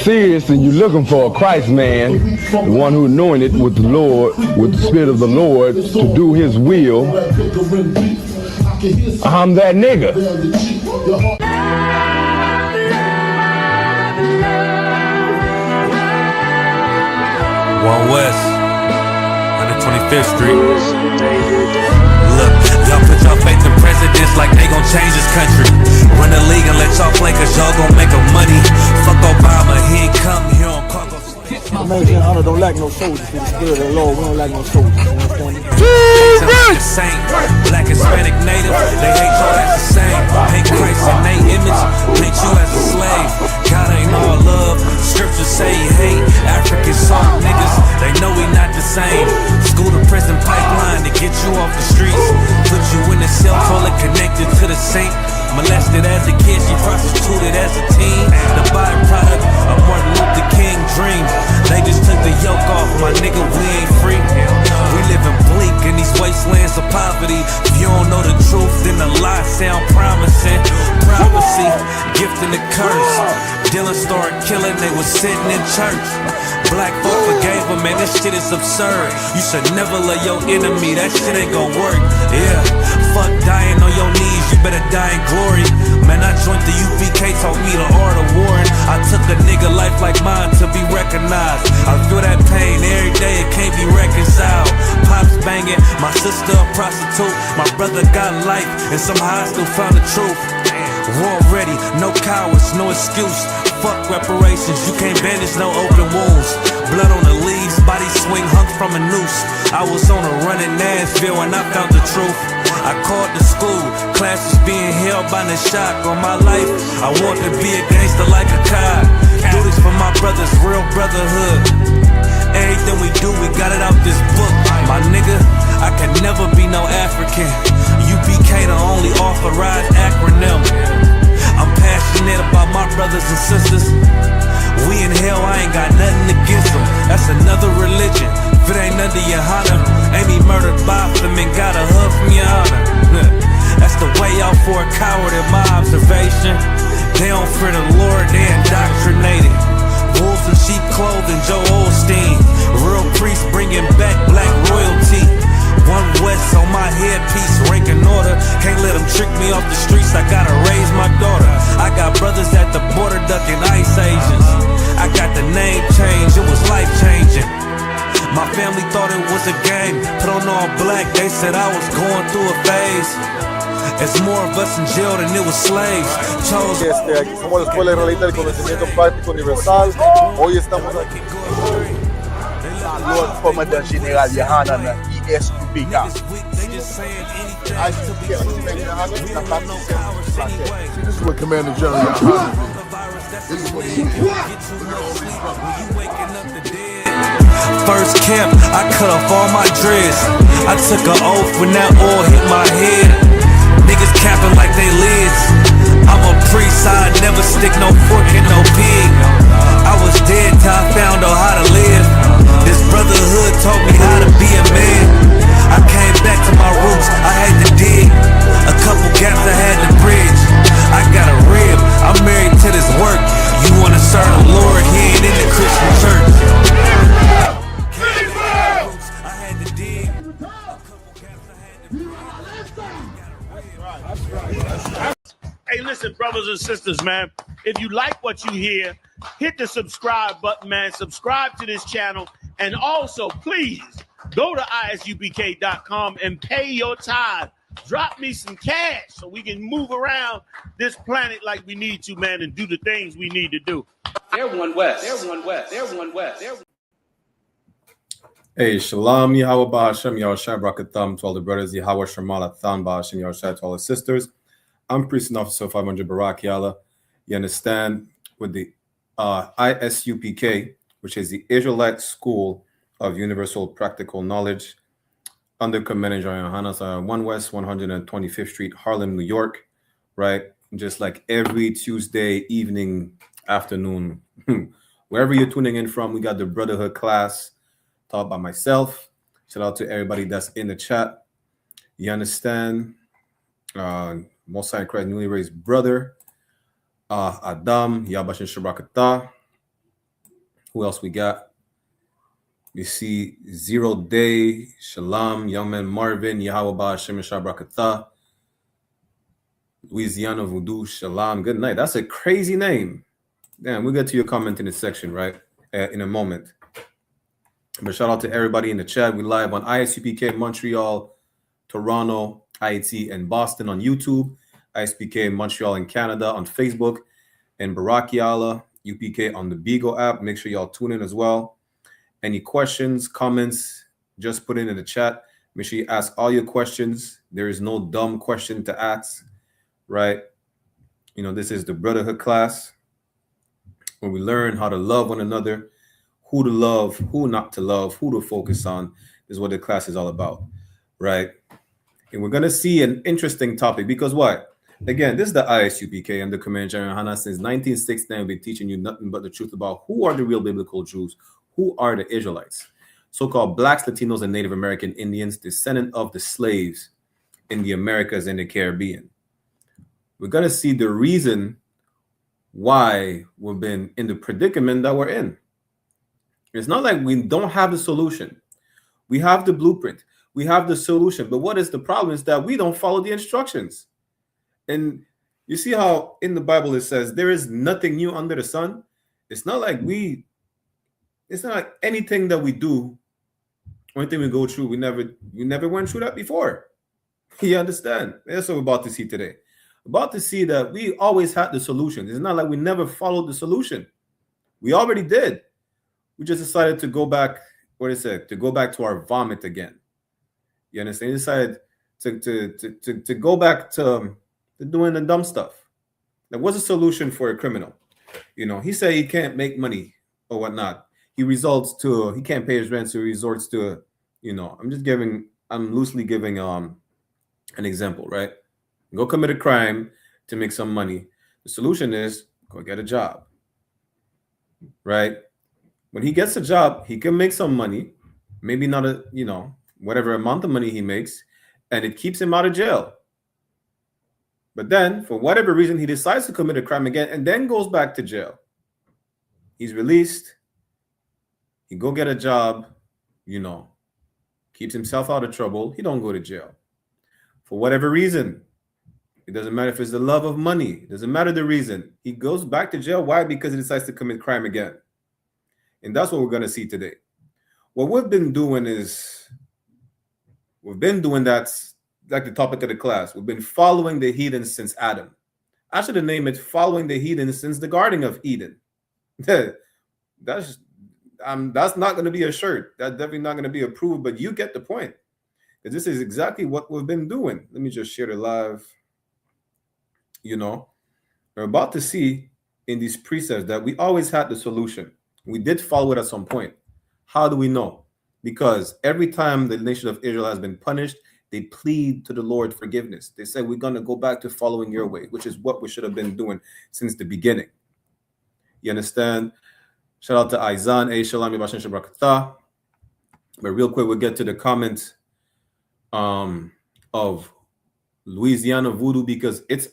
Seriously, you're looking for a Christ man, the one who anointed with the Lord, with the Spirit of the Lord, to do His will. I'm that nigga. One West, 125th Street. Look, y'all put y'all faith in presidents like they gon' change this country. Run the league and let y'all play cause y'all gon' make them money. Fuck Obama, he ain't come here on cargo. American honor don't like no soldiers. For the spirit of the Lord, we don't like no soldiers. You understand me? Saint, black, Hispanic, native, they hate y'all as the same. Hate Christ in they image, hate you as a slave. God ain't all love, scriptures say he hate African soft niggas, they know we not the same. School to prison pipeline to get you off the streets. Put you in the cell toilet connected to the saint. Molested as a kid, she prostituted as a teen. The byproduct of Martin Luther King dreams. They just took the yoke off, my nigga, we ain't free. We living bleak in these wastelands of poverty. If you don't know the truth, then the lies sound promising. Prophecy, gift and the curse. Dylan started killing, they was sitting in church. Black folk forgave him, man, this shit is absurd. You should never love your enemy, that shit ain't gon' work. Yeah, fuck dying on your knees, you better die in glory. Man, I joined the UPK, taught me the art of warring. I took a nigga life like mine to be recognized. I feel that pain every day, it can't be reconciled. Pops banging, my sister a prostitute. My brother got life, and somehow I still found the truth. War ready, no cowards, no excuse. Fuck reparations, you can't bandage no open wounds. Blood on the leaves, body swing hung from a noose. I was on a run in Nashville and I found the truth. I called the school, classes being held by the shock on my life. I want to be a gangster like a cop. Do this for my brothers, real brotherhood. Everything we do, we got it out this book. My nigga, I can never be no African. UPK the only authorized acronym. I'm passionate about my brothers and sisters. We in hell, I ain't got nothing against them. That's another religion. If it ain't under YAHANNA, ain't me murdered by them and got a hug from YAHANNA. That's the way out for a coward in my observation. They don't fear the Lord, they indoctrinated. Wolves in sheep clothing, Joe Osteen. Real priests bringing back black royalty. One West on my headpiece, rank and order. Can't let them trick me off the streets, I gotta raise my daughter. I got brothers at the border ducking ICE agents. I got the name change, it was life changing. My family thought it was a game, put on all black, they said I was going through a phase. It's more of us in jail than it was slaves. Aquí somos la Escuela Israelita del Conocimiento Práctico Universal. Hoy estamos aquí. Lord Commandant General YAHANNA I.S.U.P.K. This is what Commander General YAHANNA did. This is what he did. First camp, I cut off all my dreads. I took an oath when that oil hit my head. Niggas capping like they lids. I'm a priest, I never stick no fork in no pig. I was dead till I found out how to live. This brotherhood taught me how to be a man. I came back to my roots, I had to dig. A couple gaps I had to bridge. I got a rib, I'm married to this work. You wanna serve the Lord, he ain't in the Christian church. I had to dig. Hey, listen, brothers and sisters, man. If you like what you hear, hit the subscribe button, man. Subscribe to this channel. And also, please, go to isupk.com and pay your tithe. Drop me some cash so we can move around this planet like we need to, man, and do the things we need to do. They're one West. They're one West. They're one West. They're Hey, Shalom, Yahweh Bahashem, Yahushua Brakatham, to all the brothers, Yahweh Shemalatham, Bahashem, Yahushua, to all the sisters. I'm Priest and Officer 500 Barak Yala. You understand, with the I.S.U.P.K, which is the Israelite School of Universal Practical Knowledge, under Commander YAHANNA, 1 West 125th Street, Harlem, New York, right? Just like every Tuesday evening, afternoon, wherever you're tuning in from, we got the Brotherhood class taught by myself. Shout out to everybody that's in the chat. You understand? Most High Christ, newly raised brother, Adam, Yabashin Shabrakata. Who else we got? You see 0 Day, Shalom, Young Man Marvin, Yahweh Ba'Hashem Shabrakata, Louisiana Voodoo, Shalom. Good night. That's a crazy name. Damn, we'll get to your comment in the section, right? In a moment. But shout out to everybody in the chat. We live on I.S.U.P.K, Montreal, Toronto, Haiti, and Boston on YouTube. I.S.U.P.K, Montreal and Canada on Facebook. And Barakiala, UPK on the Beagle app. Make sure y'all tune in as well. Any questions, comments, just put it in the chat. Make sure you ask all your questions. There is no dumb question to ask, right? You know, this is the Brotherhood class where we learn how to love one another, who to love, who not to love, who to focus on, is what the class is all about, right? And we're going to see an interesting topic because what? Again, this is the I.S.U.P.K and the Commander General YAHANNA since 1969. We've been teaching you nothing but the truth about who are the real biblical Jews, who are the Israelites, so-called Blacks, Latinos, and Native American Indians, descendant of the slaves in the Americas and the Caribbean. We're going to see the reason why we've been in the predicament that we're in. It's not like we don't have the solution. We have the blueprint. We have the solution. But what is the problem is that we don't follow the instructions. And you see how in the Bible it says there is nothing new under the sun. It's not like anything that we do, anything we go through, we never went through that before. You understand? That's what we're about to see today. About to see that we always had the solution. It's not like we never followed the solution. We already did. We just decided to go back, to go back to our vomit again. You understand? We decided to go back to doing the dumb stuff. There was a solution for a criminal. You know, he said he can't make money or whatnot. He can't pay his rent, so he resorts to, I'm loosely giving an example, right? Go commit a crime to make some money. The solution is go get a job, right? When he gets a job, he can make some money, maybe not whatever amount of money he makes, and it keeps him out of jail. But then, for whatever reason, he decides to commit a crime again and then goes back to jail. He's released. He go get a job, keeps himself out of trouble. He don't go to jail. For whatever reason, it doesn't matter if it's the love of money. It doesn't matter the reason. He goes back to jail. Why? Because he decides to commit crime again. And that's what we're going to see today. What we've been doing that's like the topic of the class. We've been following the heathens since Adam. I should have named it Following the Heathens since the Garden of Eden. That's not going to be a shirt. That's definitely not going to be approved, but you get the point. Because this is exactly what we've been doing. Let me just share the live. We're about to see in these precepts that we always had the solution. We did follow it at some point. How do we know? Because every time the nation of Israel has been punished, they plead to the Lord forgiveness. They say, we're going to go back to following your way, which is what we should have been doing since the beginning. You understand? Shout out to Aizan, SHALAM, Yabashin Shabrakata. But real quick, we'll get to the comment of Louisiana Voodoo because it's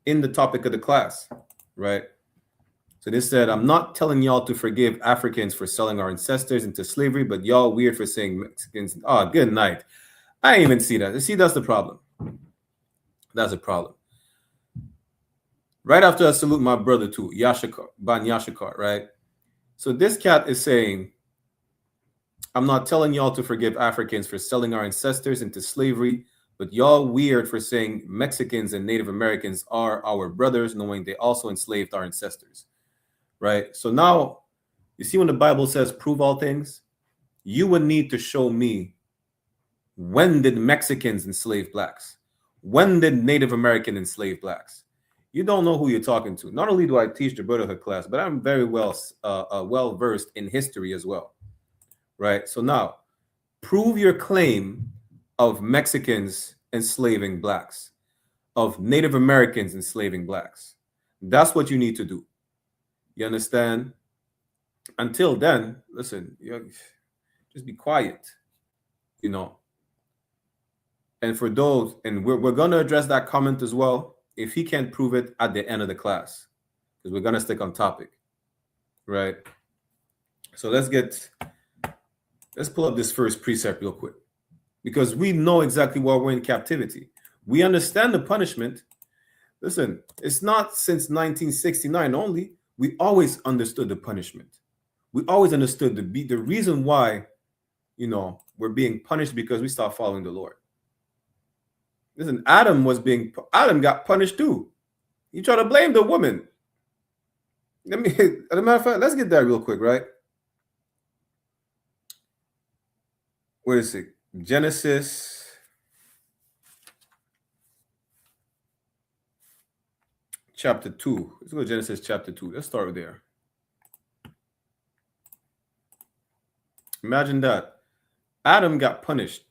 in the topic of the class, right? So they said, I'm not telling y'all to forgive Africans for selling our ancestors into slavery, but y'all weird for saying Mexicans. Oh, good night. I didn't even see that. See, that's the problem. That's a problem. Right after I salute my brother too, Ban Yashikar, right? So this cat is saying, I'm not telling y'all to forgive Africans for selling our ancestors into slavery, but y'all weird for saying Mexicans and Native Americans are our brothers, knowing they also enslaved our ancestors, right? So now You see, when the Bible says prove all things, you would need to show me, when did Mexicans enslave blacks? When did Native American enslave blacks? You don't know who you're talking to. Not only do I teach the Brotherhood class, but I'm very well versed in history as well, right? So now, prove your claim of Mexicans enslaving blacks, of Native Americans enslaving blacks. That's what you need to do. You understand? Until then, listen, just be quiet, you know. And for those, and we're going to address that comment as well, if he can't prove it at the end of the class, because we're going to stick on topic, right? So let's pull up this first precept real quick, because we know exactly why we're in captivity. We understand the punishment. Listen, it's not since 1969 only. We always understood the punishment. We always understood the reason why, we're being punished, because we stopped following the Lord. Listen, Adam got punished too. He tried to blame the woman. As a matter of fact, let's get that real quick, right? Where is it? Genesis chapter 2. Let's go to Genesis chapter 2. Let's start there. Imagine that. Adam got punished.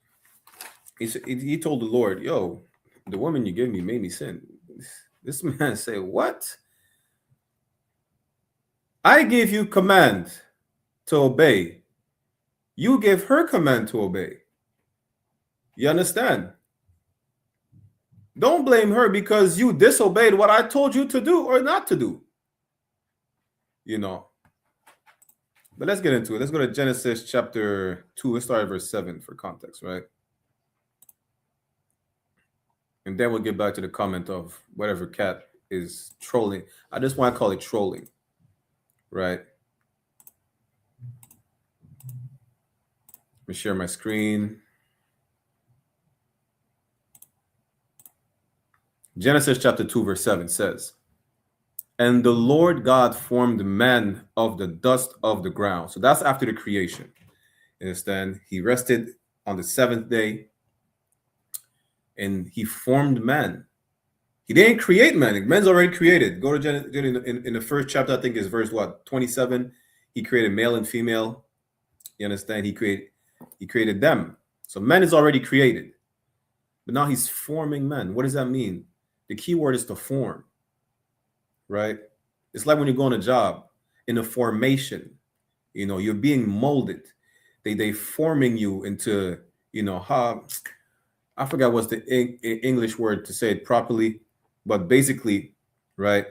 He told the Lord, yo, the woman you gave me made me sin. This man said, what? I gave you command to obey. You gave her command to obey. You understand? Don't blame her because you disobeyed what I told you to do or not to do. But let's get into it. Let's go to Genesis chapter 2. Let's start at verse 7 for context, right? And then we'll get back to the comment of whatever cat is trolling. I just want to call it trolling, right? Let me share my screen. Genesis chapter 2, verse 7 says, and the Lord God formed man of the dust of the ground. So that's after the creation. You understand? He rested on the seventh day and he formed man. He didn't create man. Man's already created. Go to Genesis in the first chapter, I think is verse 27. He created male and female. You understand? He created them. So man is already created. But now he's forming man. What does that mean? The key word is to form. Right? It's like when you go on a job in a formation, you're being molded. They forming you into, how, I forgot what's the English word to say it properly, but basically, right?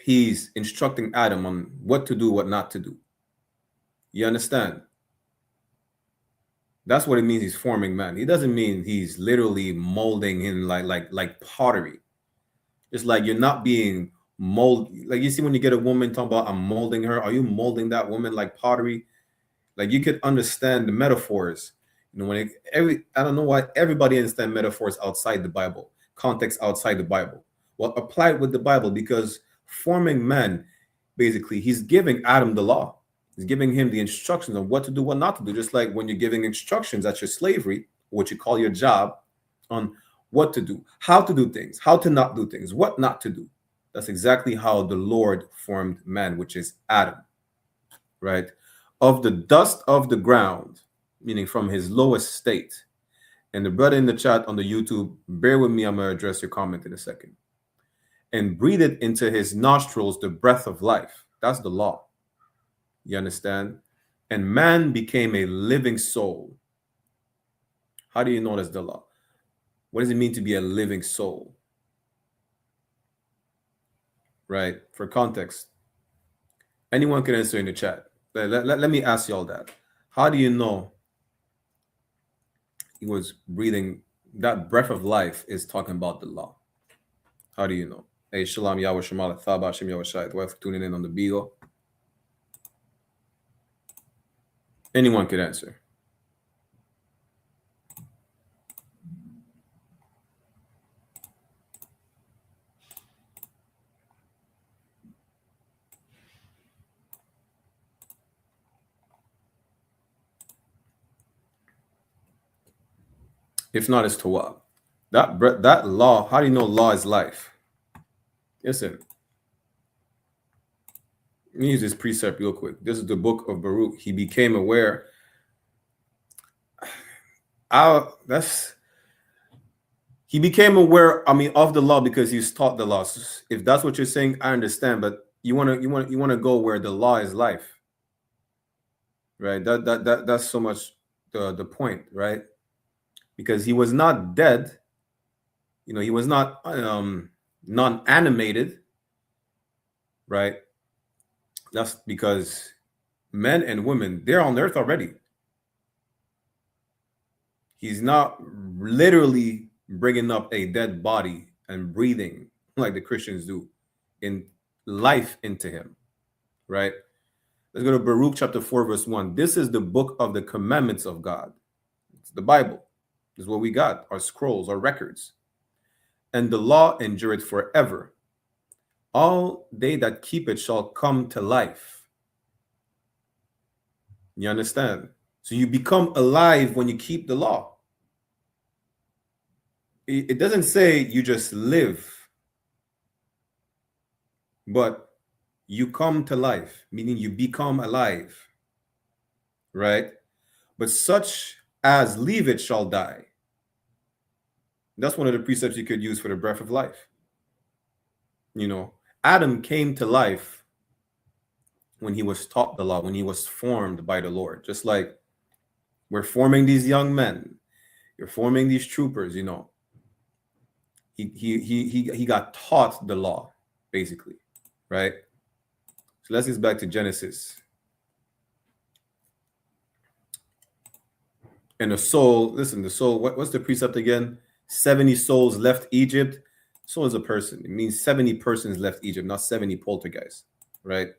He's instructing Adam on what to do, what not to do. You understand? That's what it means. He's forming man. He doesn't mean he's literally molding him like pottery. It's like you're not being molded. Like you see when you get a woman talking about, I'm molding her. Are you molding that woman like pottery? Like you could understand the metaphors. I don't know why everybody understands metaphors outside the Bible, context outside the Bible. Well, apply it with the Bible, because forming man, basically, he's giving Adam the law. He's giving him the instructions on what to do, what not to do. Just like when you're giving instructions at your slavery, what you call your job, on what to do, how to do things, how to not do things, what not to do. That's exactly how the Lord formed man, which is Adam, right? Of the dust of the ground, meaning from his lowest state. And the brother in the chat on the YouTube, bear with me, I'm going to address your comment in a second. And breathed into his nostrils the breath of life. That's the law. You understand? And man became a living soul. How do you know that's the law? What does it mean to be a living soul? Right? For context, anyone can answer in the chat. Let me ask you all that. How do you know he was breathing? That breath of life is talking about the law. How do you know? Hey, Shalom, Yahweh, Shemala, Thaba, Shem, Yahweh, Shai. Thank you for tuning in on the Beagle. Anyone could answer. If not, it's Torah. That law, how do you know law is life? Listen, let me use this precept real quick. This is the book of Baruch. He became aware. He became aware, of the law because he's taught the laws. If that's what you're saying, I understand. But you want to go where the law is life, right? That's so much the point, right? Because he was not dead. He was not non-animated, right? That's because men and women, they're on earth already. He's not literally bringing up a dead body and breathing like the Christians do in life into him, right? Let's go to Baruch chapter 4, verse 1. This is the book of the commandments of God. It's the Bible. This is what we got, our scrolls, our records. And the law endureth forever. All they that keep it shall come to life. You understand? So you become alive when you keep the law. It doesn't say you just live, but you come to life, meaning you become alive, right? But such as leave it shall die. That's one of the precepts you could use for the breath of life. Adam came to life when he was taught the law, when he was formed by the Lord. Just like we're forming these young men, you're forming these troopers. He got taught the law, basically, right? So let's get back to Genesis. And the soul, listen, the soul, what's the precept again? 70 souls left Egypt. Soul is a person. It means 70 persons left Egypt, not 70 poltergeists, right?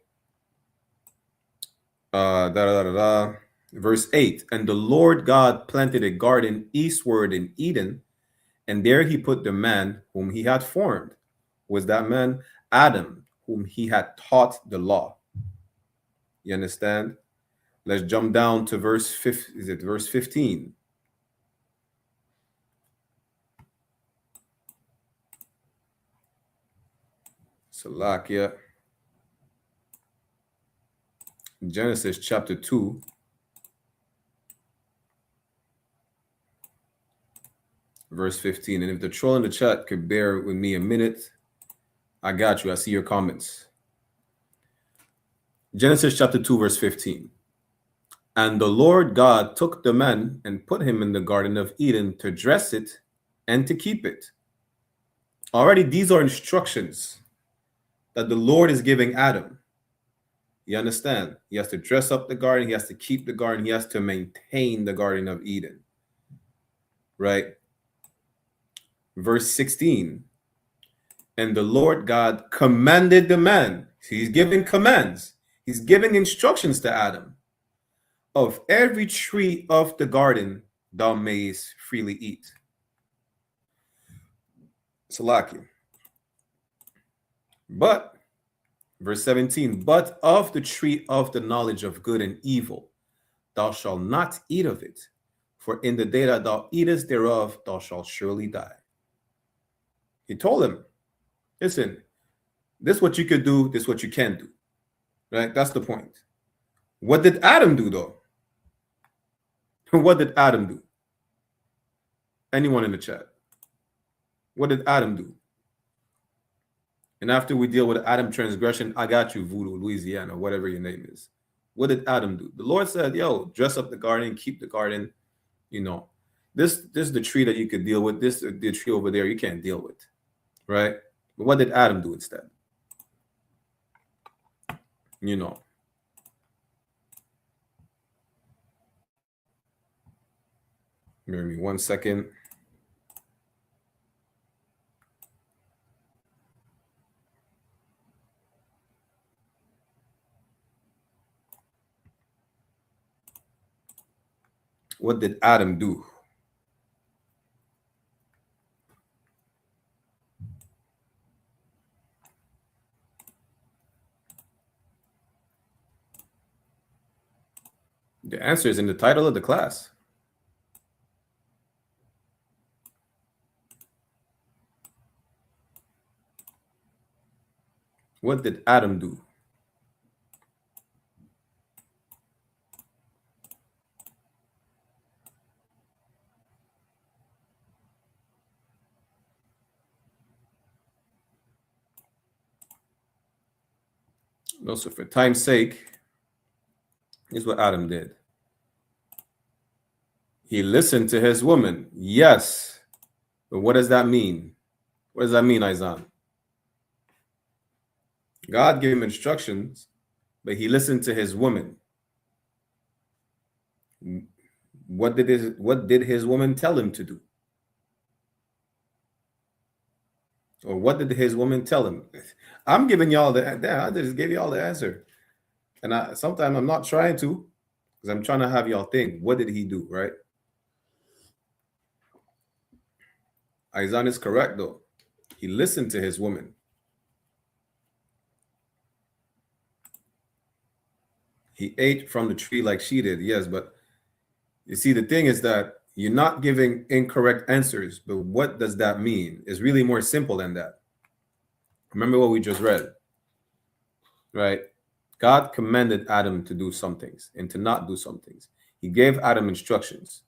Verse 8, and the Lord God planted a garden eastward in Eden, and there he put the man whom he had formed. Was that man? Adam, whom he had taught the law. You understand? Let's jump down to verse 15. Salakia. Genesis chapter 2. Verse 15. And if the troll in the chat could bear with me a minute, I got you. I see your comments. Genesis chapter 2, verse 15. And the Lord God took the man and put him in the Garden of Eden to dress it and to keep it. Already, these are instructions that the Lord is giving Adam. You understand? He has to dress up the garden. He has to keep the garden. He has to maintain the Garden of Eden. Right? Verse 16. And the Lord God commanded the man. He's giving commands. He's giving instructions to Adam. Of every tree of the garden thou mayest freely eat. Salaki. But, verse 17, but of the tree of the knowledge of good and evil thou shalt not eat of it, for in the day that thou eatest thereof thou shalt surely die. He told him, listen, this is what you could do, this is what you can't do. Right? That's the point. What did Adam do, though? What did Adam do? Anyone in the chat? What did Adam do? And after we deal with Adam transgression, I got you, Voodoo, Louisiana, whatever your name is. What did Adam do? The Lord said, yo, dress up the garden, keep the garden. This is the tree that you could deal with. This the tree over there you can't deal with. Right? But what did Adam do instead? Give me 1 second. What did Adam do? The answer is in the title of the class. What did Adam do? No, so for time's sake, here's what Adam did. He listened to his woman. Yes. But what does that mean? What does that mean, Izan? God gave him instructions, but he listened to his woman. What did his woman tell him to do? Or what did his woman tell him? I'm giving y'all I just gave y'all the answer. And sometimes I'm not trying to, because I'm trying to have y'all think, what did he do, right? Izan is correct, though. He listened to his woman. He ate from the tree like she did, yes, but you see, the thing is that you're not giving incorrect answers, but what does that mean? It's really more simple than that. Remember what we just read, right? God commanded Adam to do some things and to not do some things. He gave Adam instructions.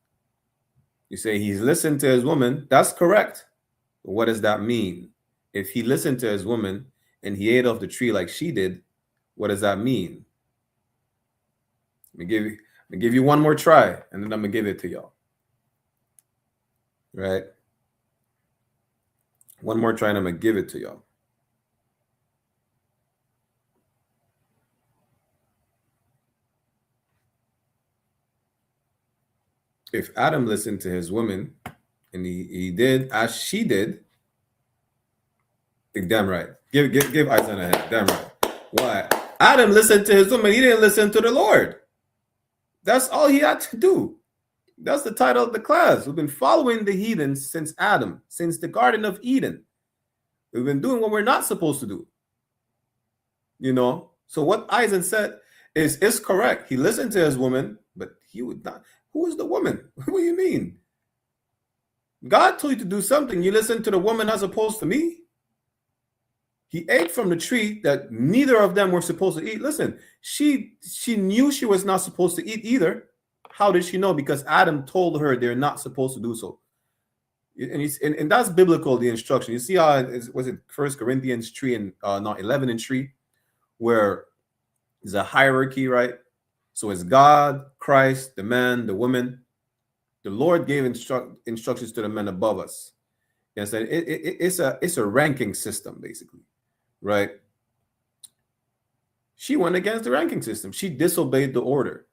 You say he's listened to his woman. That's correct. But what does that mean? If he listened to his woman and he ate off the tree like she did, what does that mean? Let me give you one more try, and then I'm gonna give it to y'all. Right? One more try, and I'm gonna give it to y'all. If Adam listened to his woman and he did as she did, damn right. Give Isaiah a head. Damn right. Why? Adam listened to his woman. He didn't listen to the Lord. That's all he had to do. That's the title of the class. We've been following the heathens since Adam, since the Garden of Eden. We've been doing what we're not supposed to do. You know? So what Isaac said is correct. He listened to his woman, but he would not. Who is the woman? What do you mean? God told you to do something. You listen to the woman as opposed to me? He ate from the tree that neither of them were supposed to eat. Listen, she knew she was not supposed to eat either. How did she know? Because Adam told her they're not supposed to do so. And that's biblical, the instruction. You see how was it 1 Corinthians 3 and 11 and 3, where there's a hierarchy, right? So it's God, Christ, the man, the woman. The Lord gave instructions to the men above us. And said it's a ranking system, basically, right? She went against the ranking system. She disobeyed the order.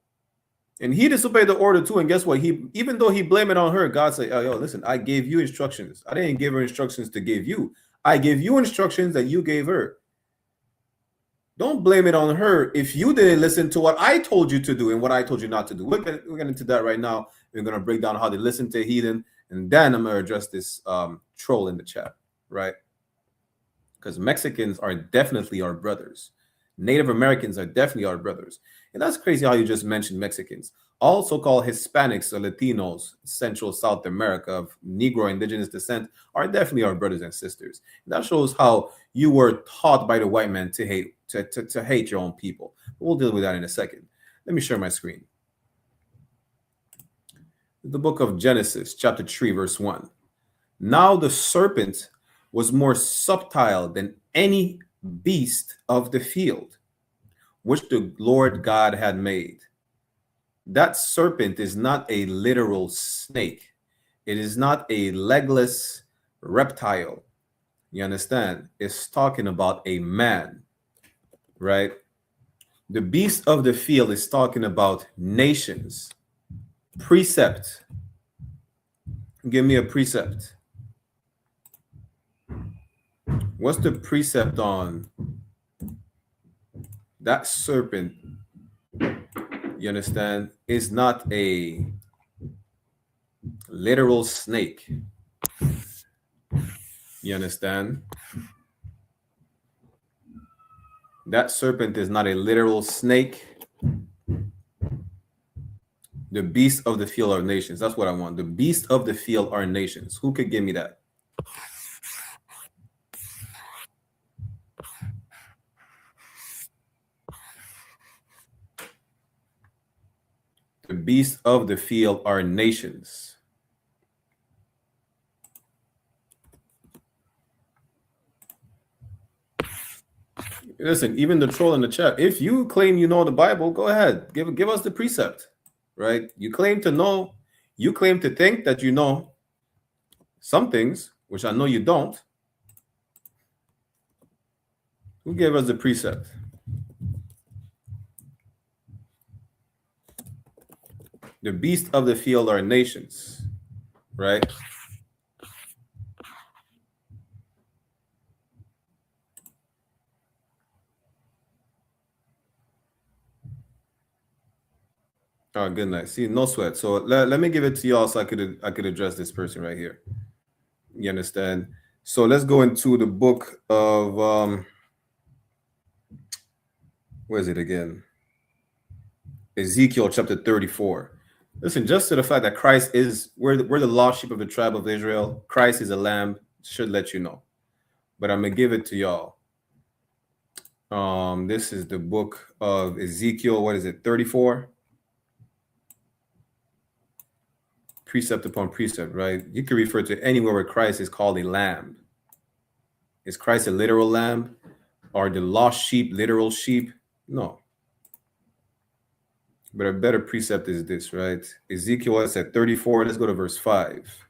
And he disobeyed the order too. And guess what? Even though he blamed it on her, God said, oh, yo, listen, I gave you instructions. I didn't give her instructions to give you. I gave you instructions that you gave her. Don't blame it on her if you didn't listen to what I told you to do and what I told you not to do. We're getting into that right now. We're going to break down how they listen to heathen. And then I'm going to address this troll in the chat, right? Because Mexicans are definitely our brothers. Native Americans are definitely our brothers. And that's crazy how you just mentioned Mexicans. Also called Hispanics or Latinos, Central South America of Negro indigenous descent are definitely our brothers and sisters. And that shows how you were taught by the white man to hate your own people. But we'll deal with that in a second. Let me share my screen. The book of Genesis, chapter 3, verse 1. Now the serpent was more subtle than any beast of the field, which the Lord God had made. That serpent is not a literal snake. It is not a legless reptile. You understand? It's talking about a man, right? The beast of the field is talking about nations. Precept. Give me a precept. What's the precept on that serpent? You understand? Is not a literal snake. You understand? That serpent is not a literal snake. The beasts of the field are nations. That's what I want. The beasts of the field are nations. Who could give me that? The beasts of the field are nations. Listen, even the troll in the chat, if you claim you know the Bible, go ahead. Give us the precept, right? You claim to know, you claim to think that you know some things, which I know you don't. Who gave us the precept? The beasts of the field are nations, right? Oh, good night. See, no sweat. So let me give it to y'all so I could address this person right here. You understand? So let's go into the book of where is it again? Ezekiel chapter 34. Listen, just to the fact that Christ is we're the lost sheep of the tribe of Israel. Christ is a lamb, should let you know. But I'm gonna give it to y'all. This is the book of Ezekiel. What is it? 34. Precept upon precept, right? You can refer to anywhere where Christ is called a lamb. Is Christ a literal lamb? Or the lost sheep, literal sheep? No. But a better precept is this, right? Ezekiel is at 34. Let's go to verse 5.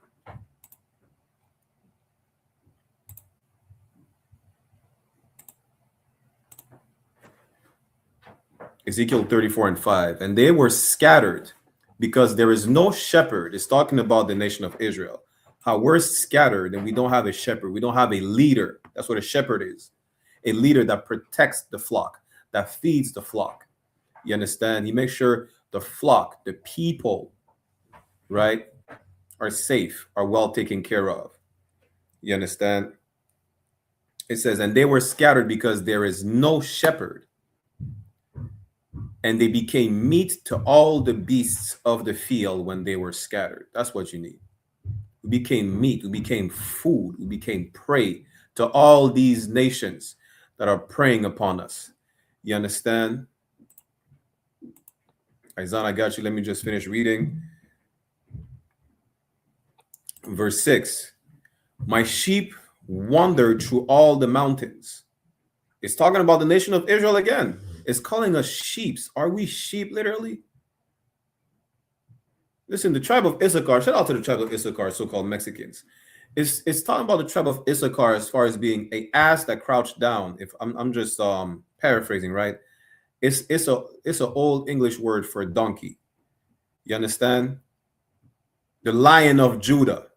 Ezekiel 34 and 5. And they were scattered because there is no shepherd. It's talking about the nation of Israel. How we're scattered and we don't have a shepherd. We don't have a leader. That's what a shepherd is. A leader that protects the flock, that feeds the flock. You understand? He makes sure the flock, the people, right, are safe, are well taken care of. You understand? It says, and they were scattered because there is no shepherd. And they became meat to all the beasts of the field when they were scattered. That's what you need. We became meat. We became food. We became prey to all these nations that are preying upon us. You understand? Isaiah, I got you. Let me just finish reading. Verse 6. My sheep wandered through all the mountains. It's talking about the nation of Israel again. It's calling us sheep. Are we sheep literally? Listen, the tribe of Issachar, shout out to the tribe of Issachar, so-called Mexicans. It's talking about the tribe of Issachar as far as being an ass that crouched down. If I'm just paraphrasing, right? It's an old English word for donkey. You understand? The Lion of Judah.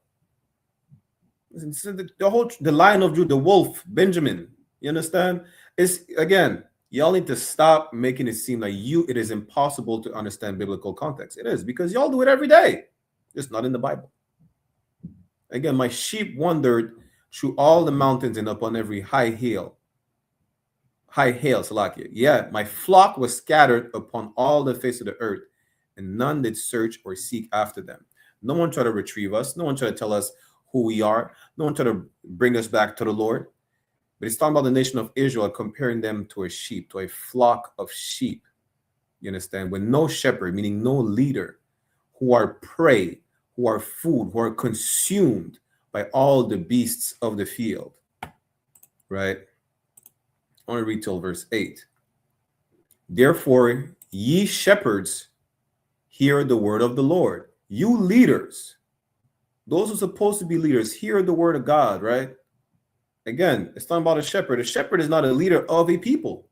The Lion of Judah, the wolf, Benjamin. You understand? It's again, y'all need to stop making it seem like it is impossible to understand biblical context. It is, because y'all do it every day. Just not in the Bible. Again, my sheep wandered through all the mountains and upon every high hill, Salakia. Yeah, my flock was scattered upon all the face of the earth, and none did search or seek after them. No one tried to retrieve us. No one tried to tell us who we are. No one tried to bring us back to the Lord. But it's talking about the nation of Israel, comparing them to a sheep, to a flock of sheep. You understand? With no shepherd, meaning no leader, who are prey, who are food, who are consumed by all the beasts of the field. Right? I want to read till verse 8. Therefore, ye shepherds, hear the word of the Lord. You leaders, those who are supposed to be leaders, hear the word of God, right? Again, it's talking about a shepherd. A shepherd is not a leader of a people.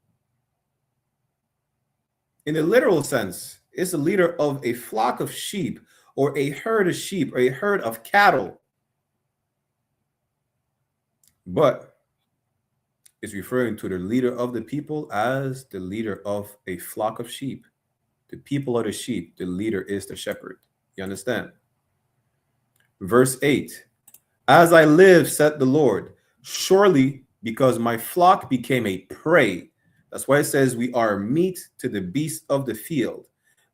In a literal sense, it's a leader of a flock of sheep, or a herd of sheep, or a herd of cattle. But it's referring to the leader of the people as the leader of a flock of sheep. The people are the sheep. The leader is the shepherd. You understand? Verse 8. As I live, said the Lord, surely because my flock became a prey. That's why it says we are meat to the beasts of the field.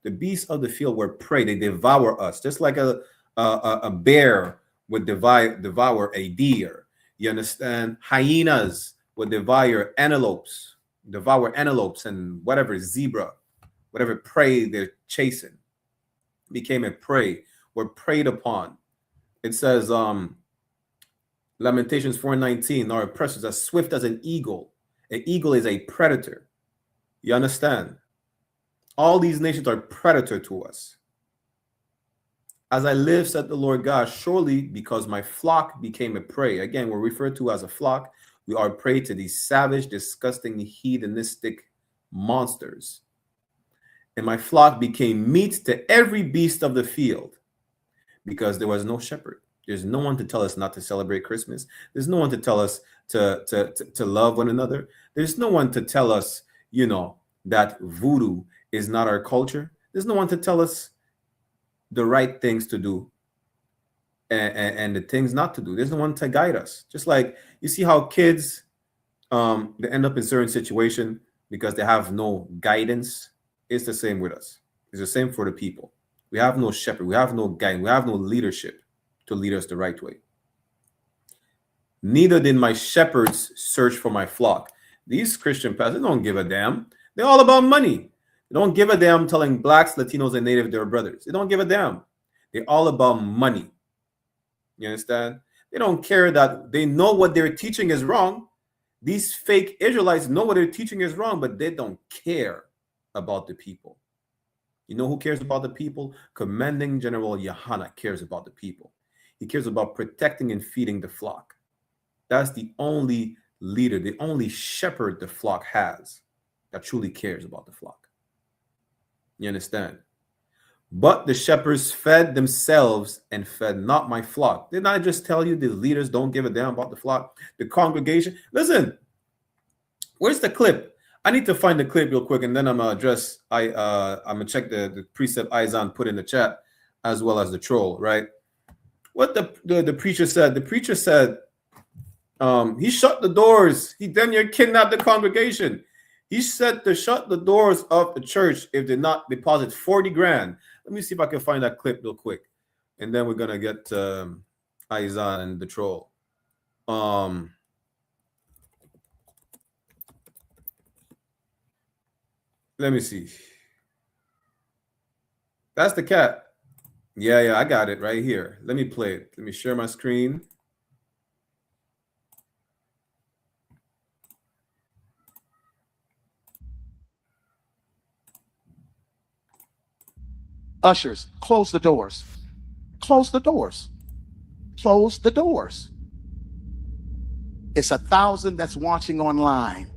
The beasts of the field were prey. They devour us, just like a bear would devour a deer. You understand? Hyenas would devour antelopes and whatever zebra, whatever prey they're chasing. became a prey, were preyed upon. It says, Lamentations 4:19, our oppressors as swift as an eagle. An eagle is a predator. You understand? All these nations are predator to us. As I live, said the Lord God, surely because my flock became a prey. Again, we're referred to as a flock. We are prey to these savage, disgusting, heathenistic monsters. And my flock became meat to every beast of the field because there was no shepherd. There's no one to tell us not to celebrate Christmas. There's no one to tell us to love one another. There's no one to tell us, you know, that voodoo is not our culture. There's no one to tell us the right things to do and the things not to do. There's no one to guide us. Just like you see how kids they end up in certain situation because they have no guidance. It's the same with us. It's the same for the people. We have no shepherd. We have no guidance. We have no leadership to lead us the right way. Neither did my shepherds search for my flock. These Christian pastors don't give a damn. They're all about money. They don't give a damn telling blacks, Latinos, and Native they're brothers. They don't give a damn. They're all about money. You understand? They don't care that they know what they're teaching is wrong. These fake Israelites know what they're teaching is wrong, but they don't care about the people. You know who cares about the people? Commanding General YAHANNA cares about the people. He cares about protecting and feeding the flock. That's the only leader, the only shepherd the flock has that truly cares about the flock. You understand? But the shepherds fed themselves and fed not my flock. Didn't I just tell you the leaders don't give a damn about the flock? The congregation. Listen, where's the clip? I need to find the clip real quick, and then I'm gonna address. I'm gonna check the precept Izan put in the chat, as well as the troll. Right? What the preacher said. The preacher said he shut the doors. He then kidnapped the congregation. He said to shut the doors of the church if they not deposit 40 grand. Let me see if I can find that clip real quick, and then we're gonna get to Izan and the troll. Let me see. That's the cat. Yeah, I got it right here. Let me play it. Let me share my screen. Ushers, close the doors. Close the doors. Close the doors. It's 1,000 that's watching online.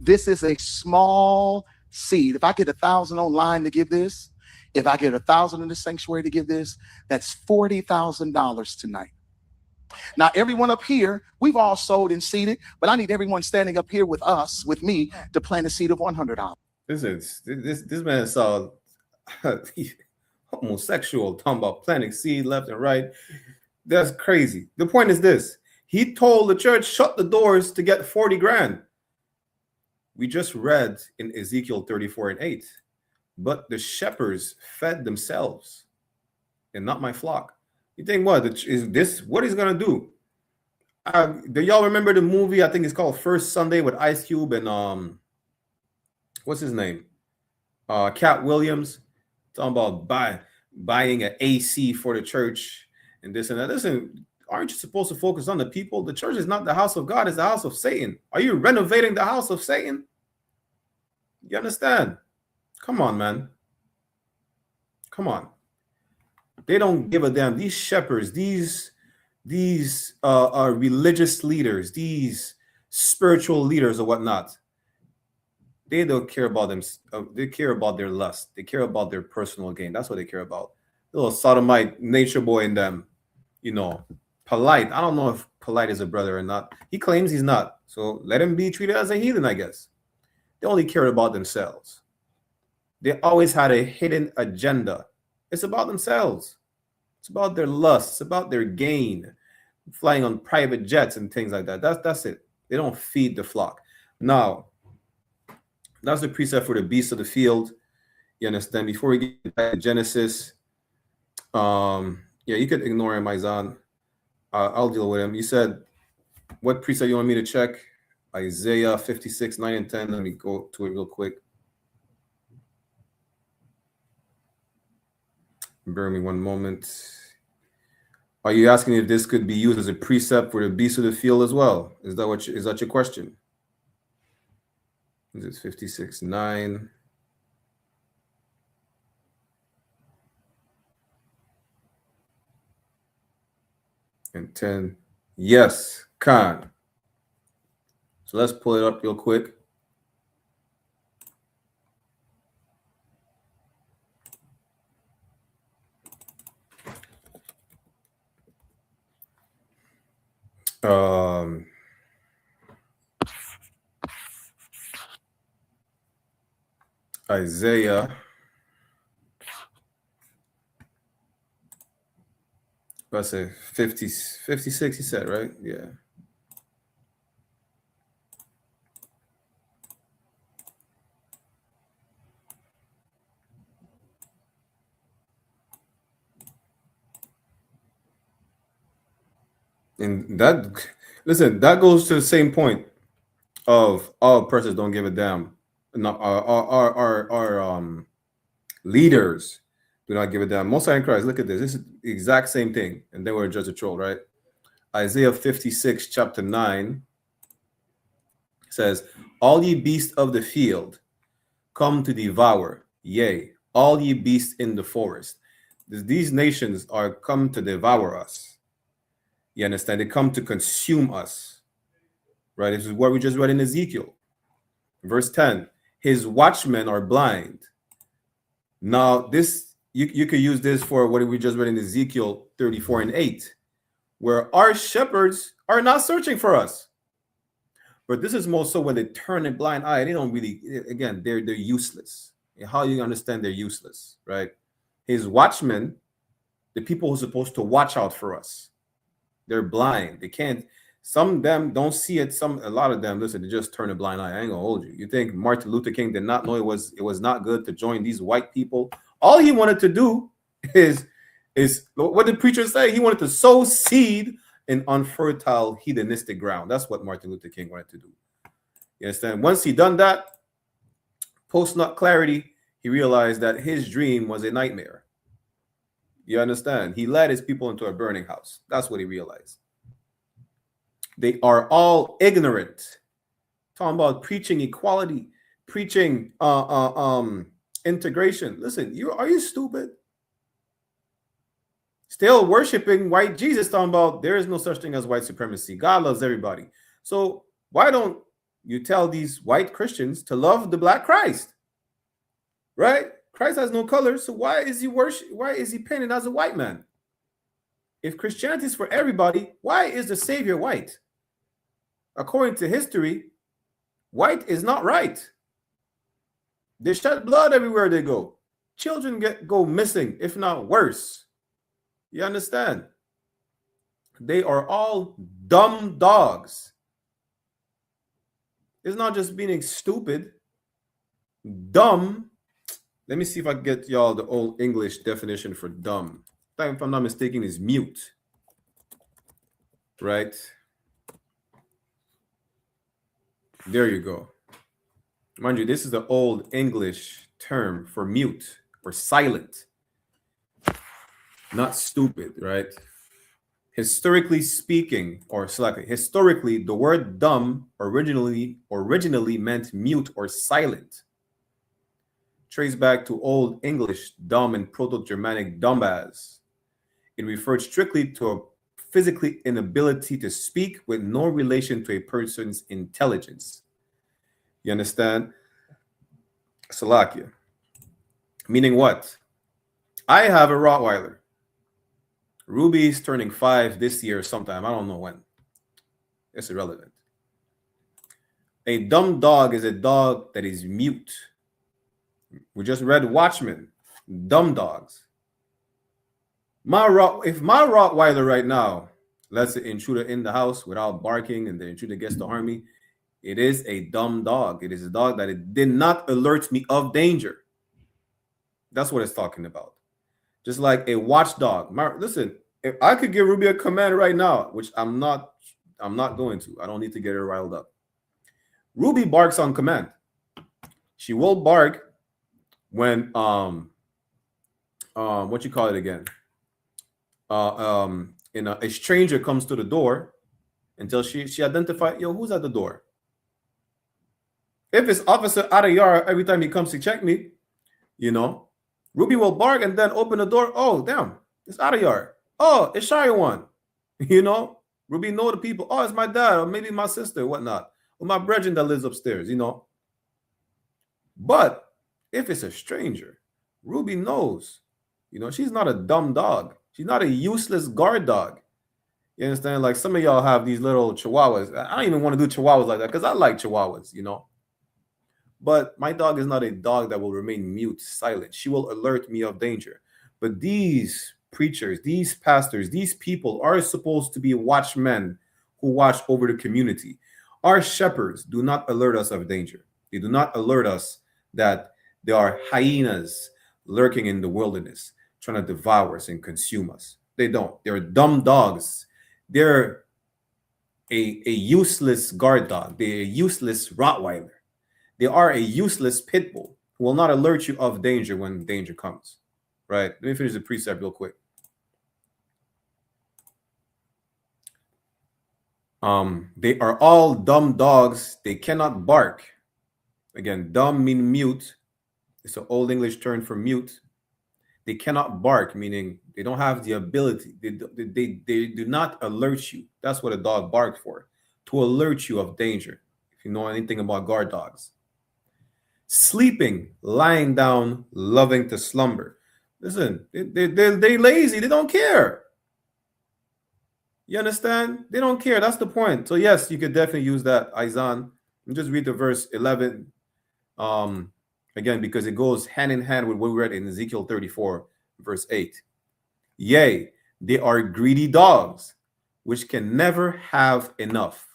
This is a small seed. If I get 1,000 online to give this, if I get 1,000 in the sanctuary to give this, that's $40,000 tonight. Now, everyone up here, we've all sowed and seeded, but I need everyone standing up here with us, with me, to plant a seed of $100. This man saw homosexual talking about planting seed left and right. That's crazy. The point is this: he told the church shut the doors to get 40 grand. We just read in Ezekiel 34:8, but the shepherds fed themselves and not my flock. You think what is this? What he's gonna do? Do y'all remember the movie? I think it's called First Sunday with I.S.U.P.K and what's his name? Cat Williams, talking about buying an AC for the church and this and that. Listen, aren't you supposed to focus on the people? The church is not the house of God, it's the house of Satan. Are you renovating the house of Satan? You understand? Come on, man. Come on. They don't give a damn. These shepherds, these religious leaders, these spiritual leaders or whatnot, they don't care about them. They care about their lust. They care about their personal gain. That's what they care about. Little sodomite nature boy in them, you know, polite. I don't know if polite is a brother or not. He claims he's not. So let him be treated as a heathen, I guess. They only care about themselves. They always had a hidden agenda. It's about themselves. It's about their lust. It's about their gain. Flying on private jets and things like that. That's it. They don't feed the flock. Now, that's the precept for the beasts of the field. You understand? Before we get back to Genesis, yeah, you could ignore him, Izan. I'll deal with him. You said, what precept you want me to check? Isaiah 56, 9 and 10. Let me go to it real quick. Bear me one moment. Are you asking if this could be used as a precept for the beast of the field as well? Is that your question? Is it 56:9? And 10. Yes, Khan. So let's pull it up real quick. Isaiah. Let's say 56, he said, right? Yeah. And that, listen, that goes to the same point of all persons don't give a damn. No, our leaders do not give a damn. Most High in Christ, look at this. This is the exact same thing. And they were judge of troll, right? Isaiah 56, chapter 9 says, all ye beasts of the field come to devour, yea, all ye beasts in the forest. These nations are come to devour us. You understand? They come to consume us. Right? This is what we just read in Ezekiel. Verse 10. His watchmen are blind. Now, this you could use this for what we just read in Ezekiel 34:8, where our shepherds are not searching for us. But this is more so when they turn a blind eye. They don't really, again, they're useless. How do you understand they're useless, right? His watchmen, the people who are supposed to watch out for us, they're blind. They can't. Some of them don't see it. A lot of them, listen, they just turn a blind eye. I ain't gonna hold you. You think Martin Luther King did not know it was not good to join these white people? All he wanted to do is what did preachers say? He wanted to sow seed in unfertile heathenistic ground. That's what Martin Luther King wanted to do. You understand? Once he done that, post-nut clarity, he realized that his dream was a nightmare. You understand? He led his people into a burning house. That's what he realized. They are all ignorant. Talking about preaching equality, preaching integration. Listen, are you stupid? Still worshiping white Jesus, talking about there is no such thing as white supremacy. God loves everybody. So why don't you tell these white Christians to love the black Christ? Right? Christ has no color, so why is he painted as a white man? If Christianity is for everybody, why is the Savior white? According to history, white is not right. They shed blood everywhere they go. Children go missing, if not worse. You understand? They are all dumb dogs. It's not just being stupid. Dumb. Let me see if I get y'all the old English definition for dumb. If I'm not mistaken, is mute. Right? There you go. Mind you, this is the old English term for mute or silent. Not stupid, right? Historically speaking, historically, the word dumb originally meant mute or silent. Trace back to Old English dumb and Proto-Germanic dumbass. It referred strictly to a physical inability to speak with no relation to a person's intelligence. You understand? Salakia. Meaning what? I have a Rottweiler. Ruby's turning 5 this year sometime. I don't know when. It's irrelevant. A dumb dog is a dog that is mute. We just read Watchmen. Dumb dogs. If my Rottweiler right now lets the intruder in the house without barking and the intruder gets to harm me, it is a dumb dog. It is a dog that it did not alert me of danger. That's what it's talking about. Just like a watchdog. Listen, if I could give Ruby a command right now, which I'm not going to. I don't need to get her riled up. Ruby barks on command. She will bark when what you call it again? A stranger comes to the door until she identified, yo, who's at the door? If it's Officer Adayar, every time he comes to check me, you know, Ruby will bark and then open the door. Oh, damn, it's Adayar. Oh, it's Shaiwan. You know, Ruby know the people. Oh, it's my dad, or maybe my sister, whatnot, or my brethren that lives upstairs, you know. But if it's a stranger, Ruby knows, you know, she's not a dumb dog. She's not a useless guard dog. You understand? Like some of y'all have these little chihuahuas. I don't even want to do chihuahuas like that because I like chihuahuas, you know. But my dog is not a dog that will remain mute, silent. She will alert me of danger. But these preachers, these pastors, these people are supposed to be watchmen who watch over the community. Our shepherds do not alert us of danger. They do not alert us that there are hyenas lurking in the wilderness trying to devour us and consume us. They don't. They're dumb dogs. They're a useless guard dog. They're a useless Rottweiler. They are a useless pit bull who will not alert you of danger when danger comes. Right? Let me finish the precept real quick. They are all dumb dogs. They cannot bark. Again, dumb mean mute. It's an old English term for mute. They cannot bark, meaning they don't have the ability. They do not alert you. That's what a dog barks for, to alert you of danger. If you know anything about guard dogs. Sleeping, lying down, loving to slumber. Listen, they're lazy. They don't care. You understand? They don't care. That's the point. So yes, you could definitely use that, Aizan. And just read the verse 11. Again, because it goes hand in hand with what we read in Ezekiel 34, verse 8. Yea, they are greedy dogs, which can never have enough.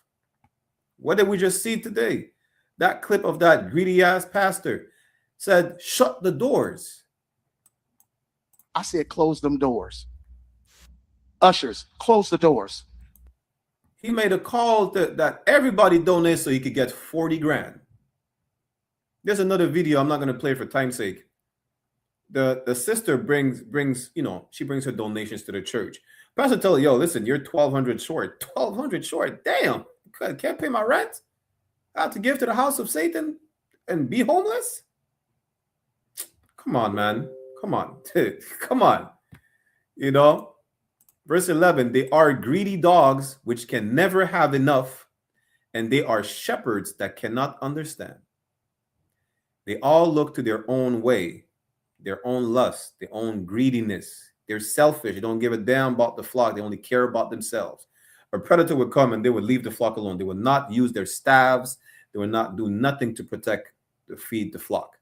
What did we just see today? That clip of that greedy ass pastor said, shut the doors. I said, close them doors. Ushers, close the doors. He made a call that everybody donates so he could get 40 grand. There's another video I'm not going to play for time's sake. The sister brings, you know, she brings her donations to the church. Pastor tell her, yo, listen, you're 1,200 short. 1,200 short. Damn. I can't pay my rent. I have to give to the house of Satan and be homeless? Come on, man. Come on. Come on. You know? Verse 11, they are greedy dogs which can never have enough, and they are shepherds that cannot understand. They all look to their own way, their own lust, their own greediness. They're selfish. They don't give a damn about the flock. They only care about themselves. A predator would come and they would leave the flock alone. They would not use their staves. They would not do nothing to protect, to feed the flock.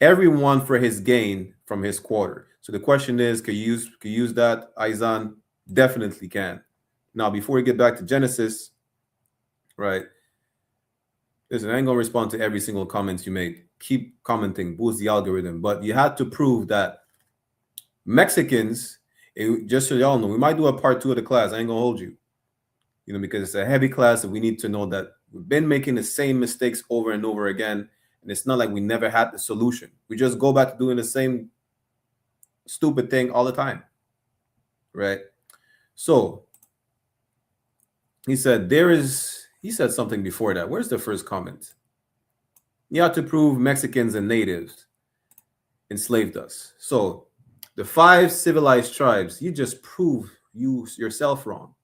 Everyone for his gain from his quarter. So the question is, can you use that, Aizan? Definitely can. Now, before we get back to Genesis, right? Listen, I ain't gonna respond to every single comment you made. Keep commenting, boost the algorithm. But you had to prove that Mexicans, just so y'all know, we might do a part 2 of the class. I ain't gonna hold you, you know, because it's a heavy class and we need to know that we've been making the same mistakes over and over again. And it's not like we never had the solution. We just go back to doing the same stupid thing all the time, right? So he said he said something before that. Where's the first comment? You have to prove Mexicans and natives enslaved us. So the 5 civilized tribes, you just prove yourself wrong.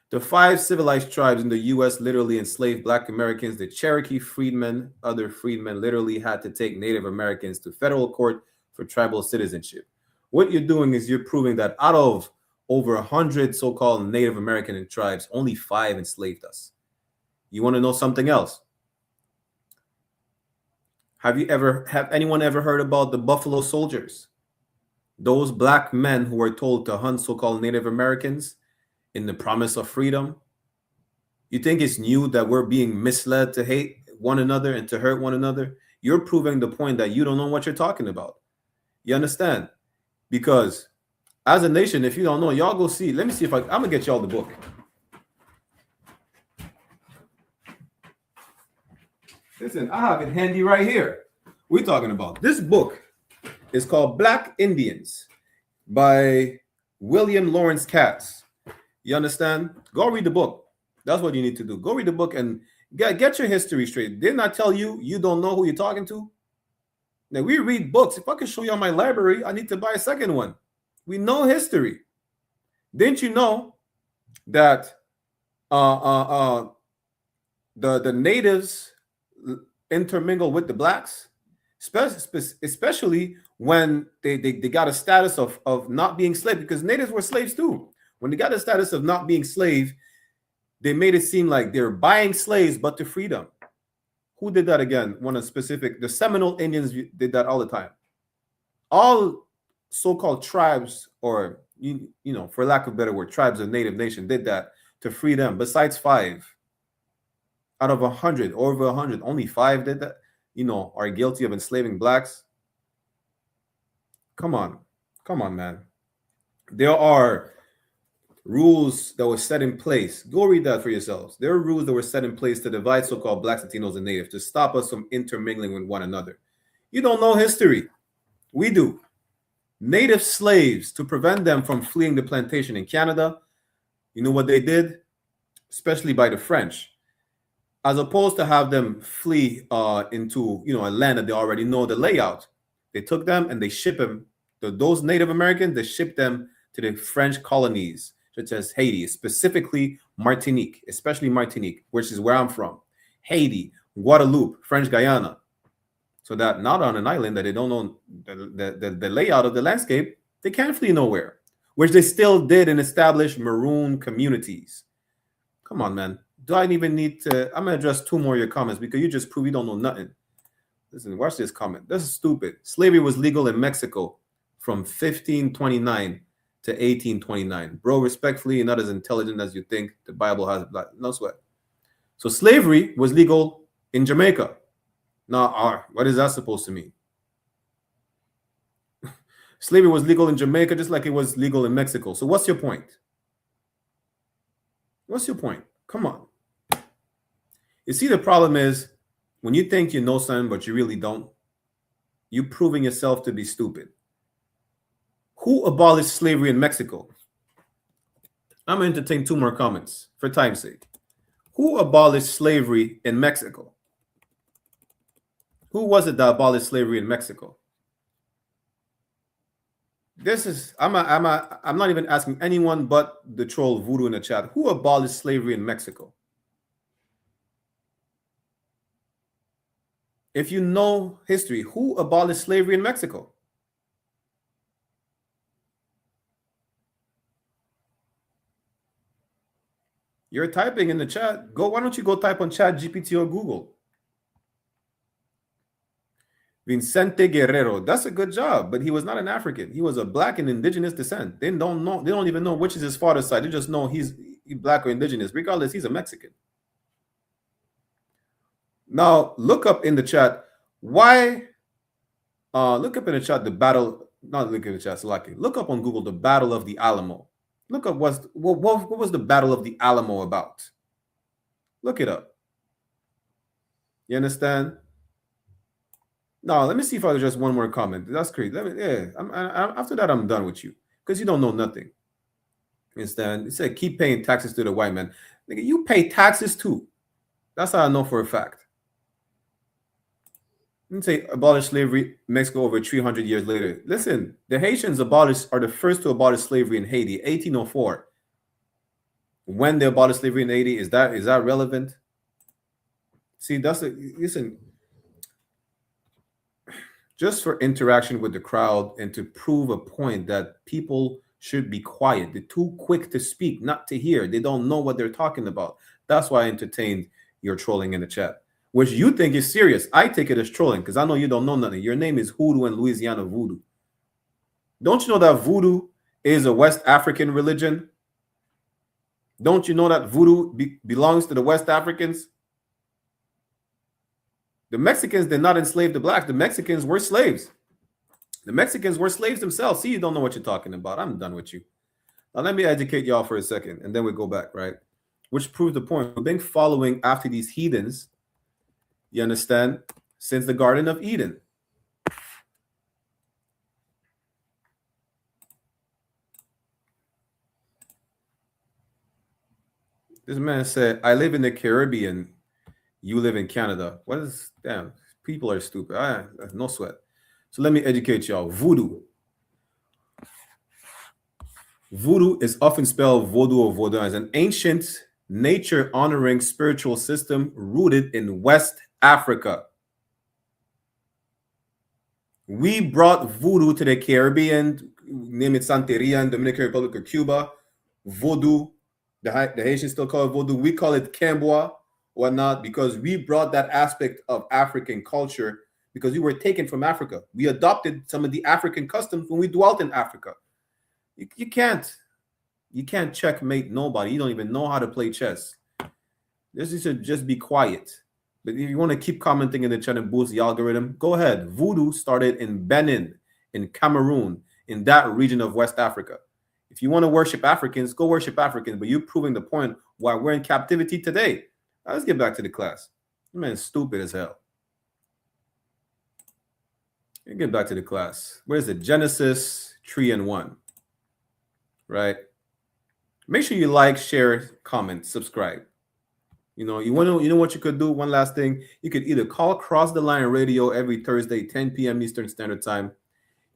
The 5 civilized tribes in the U.S. literally enslaved Black Americans. The Cherokee freedmen, other freedmen, literally had to take Native Americans to federal court for tribal citizenship. What you're doing is you're proving that out of over 100 so-called Native American tribes, only 5 enslaved us. You want to know something else? Have anyone ever heard about the Buffalo Soldiers? Those Black men who were told to hunt so-called Native Americans in the promise of freedom. You think it's new that we're being misled to hate one another and to hurt one another? You're proving the point that you don't know what you're talking about. You understand? Because as a nation, if you don't know, y'all go see. Let me see if I'm going to get y'all the book. Listen, I have it handy right here. We're talking about this book It's called Black Indians by William Lawrence Katz. You understand? Go read the book. That's what you need to do. Go read the book and get your history straight. Didn't I tell you you don't know who you're talking to? Now, we read books. If I can show you on my library, I need to buy a second one. We know history. Didn't you know that the natives intermingle with the blacks, especially when they got a status of not being slaves, because natives were slaves too. When they got a status of not being slave, they made it seem like they're buying slaves, but to freedom. Who did that again? The Seminole Indians did that all the time. All so-called tribes, or you know, for lack of a better word, tribes of native nation did that to free them. Besides 5 out of 100, over 100, only 5 did that. You know, are guilty of enslaving blacks. Come on, man. There are rules that were set in place. Go read that for yourselves. There are rules that were set in place to divide so-called blacks, Latinos, and natives to stop us from intermingling with one another. You don't know history. We do. Native slaves, to prevent them from fleeing the plantation in Canada, you know what they did? Especially by the French. As opposed to have them flee into, you know, a land that they already know the layout. They took them and they ship them. Those Native Americans, they shipped them to the French colonies, such as Haiti, specifically Martinique, especially Martinique, which is where I'm from. Haiti, Guadeloupe, French Guyana. So that not on an island that they don't know the layout of the landscape, they can't flee nowhere, which they still did and established maroon communities. Come on, man. Do I even need to? I'm going to address 2 more of your comments because you just prove you don't know nothing. Listen, watch this comment. This is stupid. Slavery was legal in Mexico from 1529 to 1829. Bro, respectfully, you're not as intelligent as you think. The Bible has no sweat. So slavery was legal in Jamaica. Now, what is that supposed to mean? Slavery was legal in Jamaica just like it was legal in Mexico. So what's your point? What's your point? Come on. You see, the problem is when you think you know something, but you really don't, you're proving yourself to be stupid. Who abolished slavery in Mexico? I'm going to entertain 2 more comments for time's sake. Who abolished slavery in Mexico? Who was it that abolished slavery in Mexico? This is, I'm not even asking anyone but the troll Voodoo in the chat. Who abolished slavery in Mexico? If you know history, who abolished slavery in Mexico? You're typing in the chat. Why don't you go type on Chat GPT or Google? Vicente Guerrero. That's a good job, but he was not an African. He was a black and indigenous descent. They don't know. They don't even know which is his father's side. They just know he's black or indigenous. Regardless, he's a Mexican. Now look up in the chat why. Look up in the chat the battle. Not look in the chat. Salaki. Look up on Google the Battle of the Alamo. Look up what was the Battle of the Alamo about. Look it up. You understand? No, let me see if I can just 1 more comment. That's crazy. After that, I'm done with you because you don't know nothing. Understand? It said keep paying taxes to the white man. Nigga, you pay taxes too. That's how I know for a fact. Let me say abolish slavery Mexico over 300 years later. Listen, the Haitians are the first to abolish slavery in Haiti, 1804. When they abolished slavery in Haiti, is that relevant? See, listen. Just for interaction with the crowd and to prove a point that people should be quiet. They're too quick to speak, not to hear. They don't know what they're talking about. That's why I entertained your trolling in the chat, which you think is serious. I take it as trolling because I know you don't know nothing. Your name is Hoodoo in Louisiana Voodoo. Don't you know that Voodoo is a West African religion? Don't you know that Voodoo belongs to the West Africans? The Mexicans did not enslave the blacks. The Mexicans were slaves. The Mexicans were slaves themselves. See, you don't know what you're talking about. I'm done with you. Now, let me educate y'all for a second, and then we go back, right? Which proves the point. We've been following after these heathens, you understand, since the Garden of Eden. This man said, I live in the Caribbean. You live in Canada. What is, damn, people are stupid. No sweat. So let me educate y'all. Voodoo. Voodoo is often spelled Vodou or Vaudin, as an ancient nature-honoring spiritual system rooted in West Africa. We brought voodoo to the Caribbean, name it Santeria in Dominican Republic or Cuba. Voodoo, the Haitians still call it voodoo. We call it Kemboa, whatnot, because we brought that aspect of African culture because we were taken from Africa. We adopted some of the African customs when we dwelt in Africa. You can't checkmate nobody. You don't even know how to play chess. This is to just be quiet. But if you want to keep commenting in the chat and boost the algorithm, go ahead. Voodoo started in Benin, in Cameroon, in that region of West Africa. If you want to worship Africans, go worship Africans. But you're proving the point why we're in captivity today. Now, let's get back to the class. This man's stupid as hell. Let's get back to the class. Where's it? Genesis 3:1. Right? Make sure you like, share, comment, subscribe. You know what you could do? One last thing. You could either call Cross the Line Radio every Thursday, 10 p.m. Eastern Standard Time.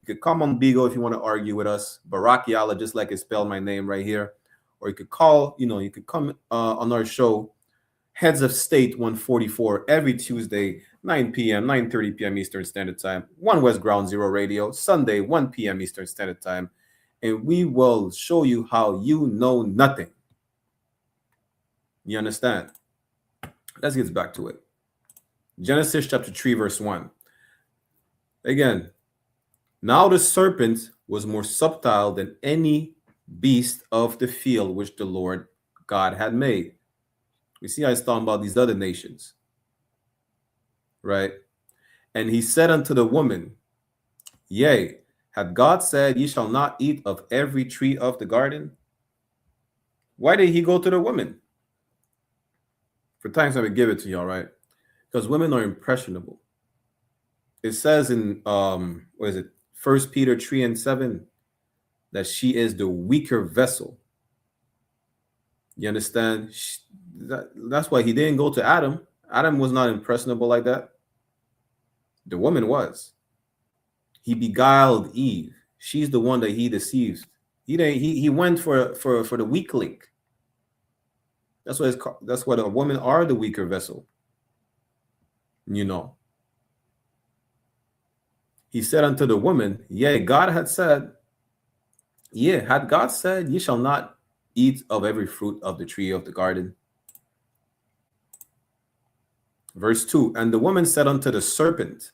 You could come on Beagle if you want to argue with us. Barakiala, just like it spelled my name right here. Or you could call, you could come on our show, Heads of State 144, every Tuesday, 9 p.m., 9:30 p.m. Eastern Standard Time. One West Ground Zero Radio, Sunday, 1 p.m. Eastern Standard Time. And we will show you how you know nothing. You understand? Let's get back to it. Genesis chapter 3, verse 1. Again, now the serpent was more subtle than any beast of the field which the Lord God had made. We see I was talking about these other nations. Right? And he said unto the woman, Yea, had God said, Ye shall not eat of every tree of the garden? Why did he go to the woman? For times I would give it to y'all, right? Because women are impressionable. It says in 1 Peter 3:7 that she is the weaker vessel. You understand? That's why he didn't go to Adam. Adam was not impressionable like that. The woman was. He beguiled Eve. She's the one that he deceived. He went for the weak link. That's what a woman are, the weaker vessel. He said unto the woman, Yea, God had said, had God said, Ye shall not eat of every fruit of the tree of the garden. Verse 2, and the woman said unto the serpent,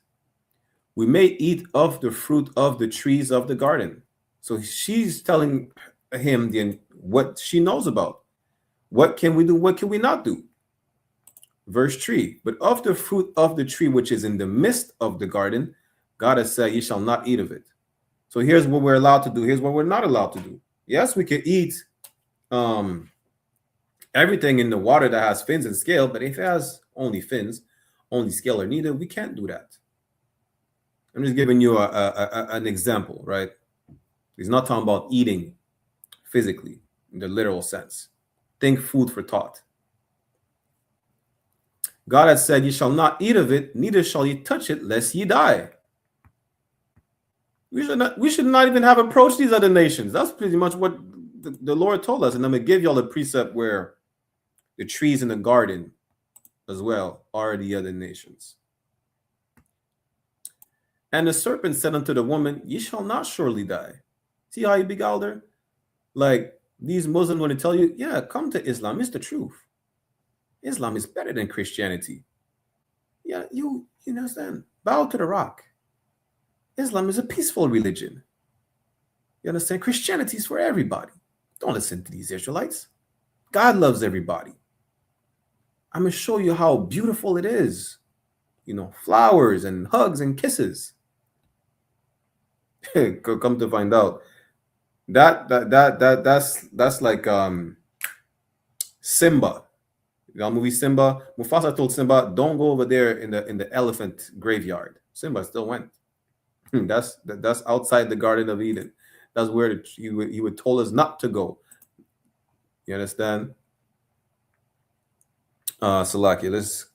We may eat of the fruit of the trees of the garden. So she's telling him what she knows about. What can we do? What can we not do? Verse 3, but of the fruit of the tree which is in the midst of the garden, God has said, Ye shall not eat of it. So here's what we're allowed to do. Here's what we're not allowed to do. Yes, we can eat everything in the water that has fins and scale, but if it has only fins, only scale or neither, we can't do that. I'm just giving you an example, right? He's not talking about eating physically in the literal sense. Think food for thought. God has said, Ye shall not eat of it, neither shall ye touch it, lest ye die. We should not even have approached these other nations. That's pretty much what the Lord told us. And I'm going to give y'all a precept where the trees in the garden as well are the other nations. And the serpent said unto the woman, Ye shall not surely die. See how he beguiled her? Like these Muslims want to tell you, yeah, come to Islam. It's the truth. Islam is better than Christianity. Yeah, you understand? Bow to the rock. Islam is a peaceful religion. You understand? Christianity is for everybody. Don't listen to these Israelites. God loves everybody. I'm going to show you how beautiful it is. Flowers and hugs and kisses. Come to find out, that's like Simba. The movie Simba. Mufasa told Simba, "Don't go over there in the elephant graveyard." Simba still went. That's outside the Garden of Eden. That's where he would told us not to go. You understand? Salakia, let's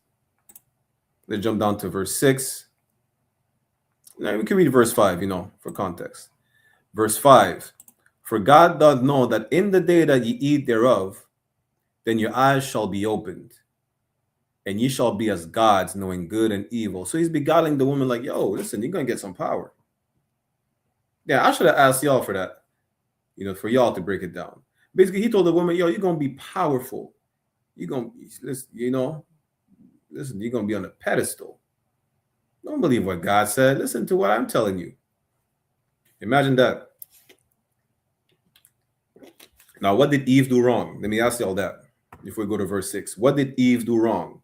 jump down to verse 6. Now we can read verse 5, for context. Verse 5. For God doth know that in the day that ye eat thereof, then your eyes shall be opened, and ye shall be as gods, knowing good and evil. So he's beguiling the woman like, yo, listen, you're going to get some power. Yeah, I should have asked y'all for that, for y'all to break it down. Basically, he told the woman, yo, you're going to be powerful. You're going to, listen, you're going to be on a pedestal. Don't believe what God said. Listen to what I'm telling you. Imagine that. Now, what did Eve do wrong? Let me ask y'all that before we go to verse 6. What did Eve do wrong?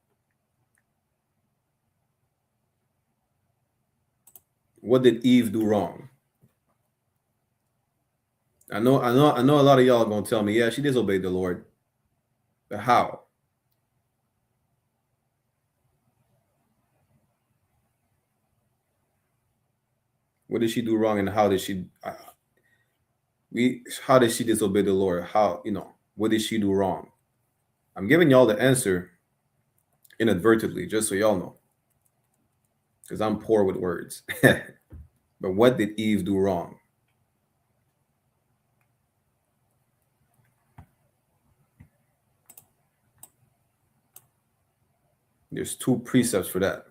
What did Eve do wrong? I know a lot of y'all are going to tell me, yeah, she disobeyed the Lord. But how? What did she do wrong, and how did she disobey the Lord? How, what did she do wrong? I'm giving y'all the answer inadvertently, just so y'all know, because I'm poor with words. But what did Eve do wrong? There's 2 precepts for that.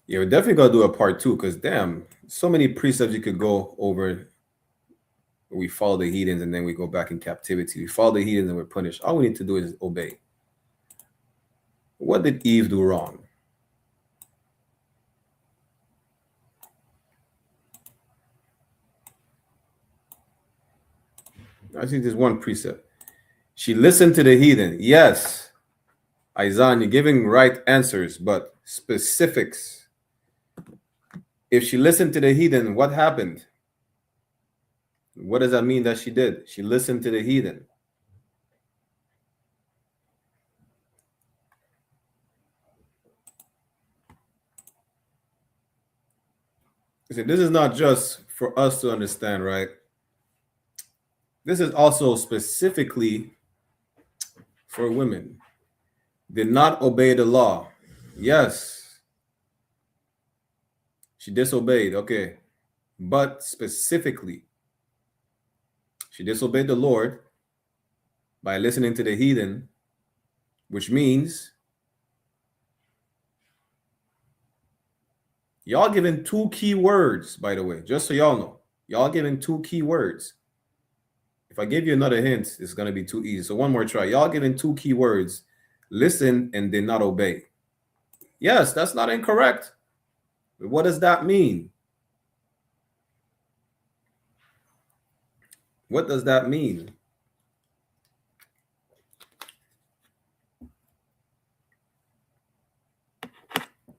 Yeah, we're definitely gonna do a part 2, because damn, so many precepts you could go over. We follow the heathens and then we go back in captivity. We follow the heathens and we're punished. All we need to do is obey. What did Eve do wrong? I think there's one precept. She listened to the heathen. Yes, Isaiah, you're giving right answers, but specifics. If she listened to the heathen, what happened? What does that mean that she did? She listened to the heathen. See, this is not just for us to understand, right? This is also specifically for women. Did not obey the law. Yes. She disobeyed, okay. But specifically, she disobeyed the Lord by listening to the heathen, which means y'all giving 2 key words, by the way, just so y'all know. Y'all giving 2 key words. If I give you another hint, it's going to be too easy. So one more try. Y'all giving 2 key words. Listen and did not obey. Yes, that's not incorrect. But what does that mean? What does that mean?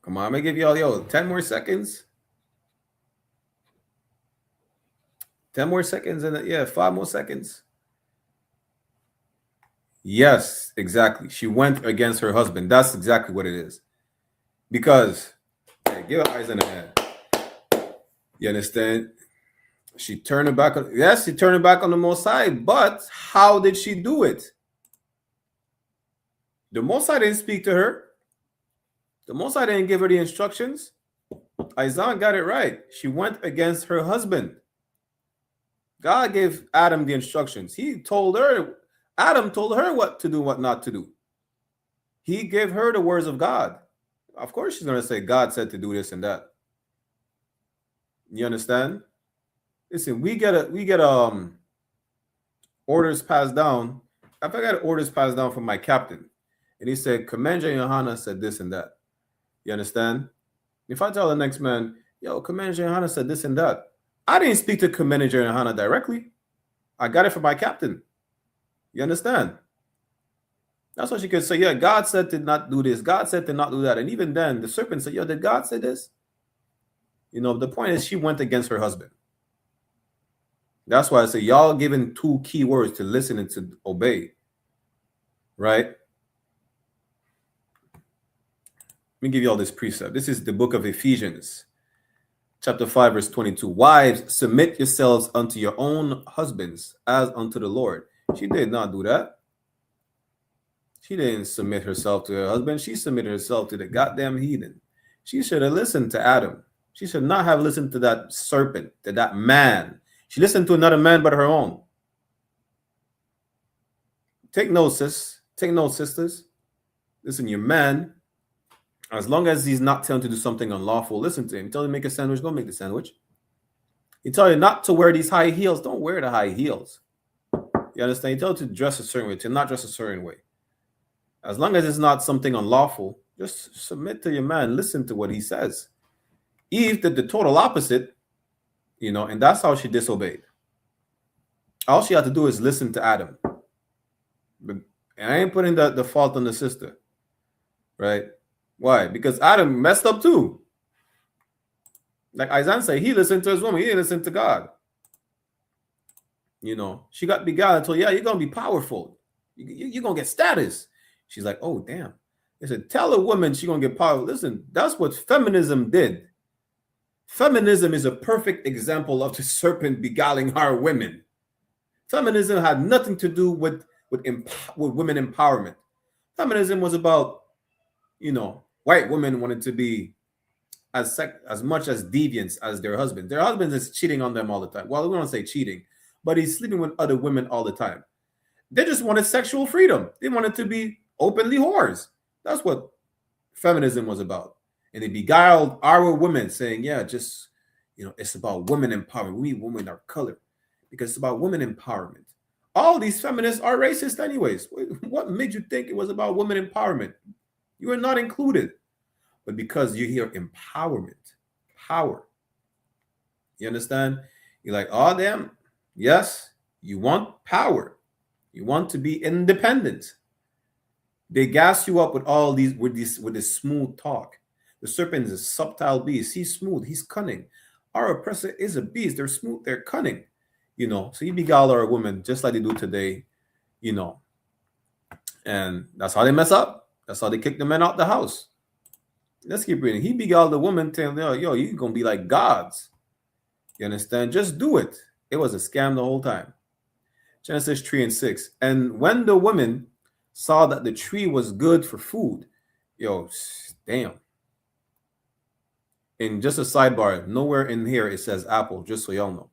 Come on, I'm going to give y'all, 10 more seconds. 10 more seconds and 5 more seconds. Yes, exactly. She went against her husband. That's exactly what it is. Because, give her eyes in the head. You understand? She turned her back on, yes, she turned her back on the Most High, but how did she do it? The Most High didn't speak to her. The Most High didn't give her the instructions. Isaiah got it right. She went against her husband. God gave Adam the instructions. Adam told her what to do, what not to do. He gave her the words of God. Of course, she's going to say, God said to do this and that. You understand? Listen, we get orders passed down. I got orders passed down from my captain. And he said, Commander YAHANNA said this and that. You understand? If I tell the next man, yo, Commander YAHANNA said this and that, I didn't speak to Commander YAHANNA directly. I got it from my captain. You understand? That's what she could say. Yeah, God said to not do this. God said to not do that. And even then, the serpent said, yo, did God say this? The point is she went against her husband. That's why I say y'all given 2 key words to listen and to obey. Right? Let me give you all this precept. This is the book of Ephesians, chapter 5, verse 22. Wives, submit yourselves unto your own husbands as unto the Lord. She did not do that. She didn't submit herself to her husband. She submitted herself to the goddamn heathen. She should have listened to Adam. She should not have listened to that serpent, to that man. She listened to another man but her own. Take note, sis. Take note, sisters. Listen, your man, as long as he's not telling you to do something unlawful, listen to him. He tells you to make a sandwich, go make the sandwich. He tells you not to wear these high heels, don't wear the high heels. You understand? He tells you to dress a certain way, to not dress a certain way. As long as it's not something unlawful, just submit to your man. Listen to what he says. Eve did the total opposite, you know, and that's how she disobeyed. All she had to do is listen to Adam. But, and I ain't putting the fault on the sister, right? Why? Because Adam messed up too. Like Isaiah said, he listened to his woman. He didn't listen to God. You know, she got beguiled and told, yeah, you're going to be powerful. You're going to get status. She's like, oh, damn. They said, tell a woman she's going to get power. Listen, that's what feminism did. Feminism is a perfect example of the serpent beguiling our women. Feminism had nothing to do with women empowerment. Feminism was about, you know, white women wanted to be as much as deviants as their husband. Their husband is cheating on them all the time. Well, we don't say cheating, but he's sleeping with other women all the time. They just wanted sexual freedom. They wanted to be openly whores. That's what feminism was about. And they beguiled our women saying, yeah, just, you know, it's about women empowerment. We women are colored because it's about women empowerment. All these feminists are racist anyways. What made you think it was about women empowerment? You are not included. But because you hear empowerment, power, you understand? You're like, oh, damn. Yes, you want power. You want to be independent. They gas you up with all these, with this smooth talk. The serpent is a subtle beast. He's smooth. He's cunning. Our oppressor is a beast. They're smooth. They're cunning. You know, so you beguile our women just like they do today, you know. And that's how they mess up. That's how they kick the men out the house. Let's keep reading. He beguiled the woman, telling her, yo, you're going to be like gods. You understand? Just do it. It was a scam the whole time. Genesis 3 and 6. And when the woman saw that the tree was good for food, yo, damn. And just a sidebar, nowhere in here it says apple, just so y'all know.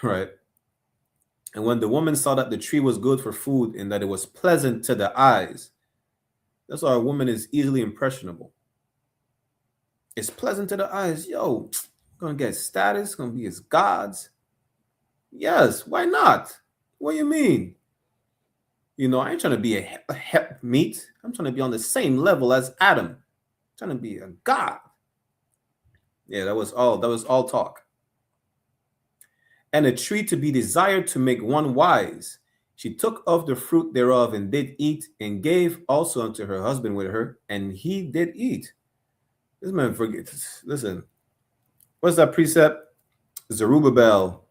Right? And when the woman saw that the tree was good for food and that it was pleasant to the eyes, that's why a woman is easily impressionable. It's pleasant to the eyes. Yo, gonna get status, gonna be as gods. Yes, why not? What do you mean? You know, I ain't trying to be a hep meat. I'm trying to be on the same level as Adam. I'm trying to be a god. Yeah, that was all talk. And a tree to be desired to make one wise. She took of the fruit thereof and did eat, and gave also unto her husband with her, and he did eat. This man forgets. Listen, what's that precept? Zerubbabel.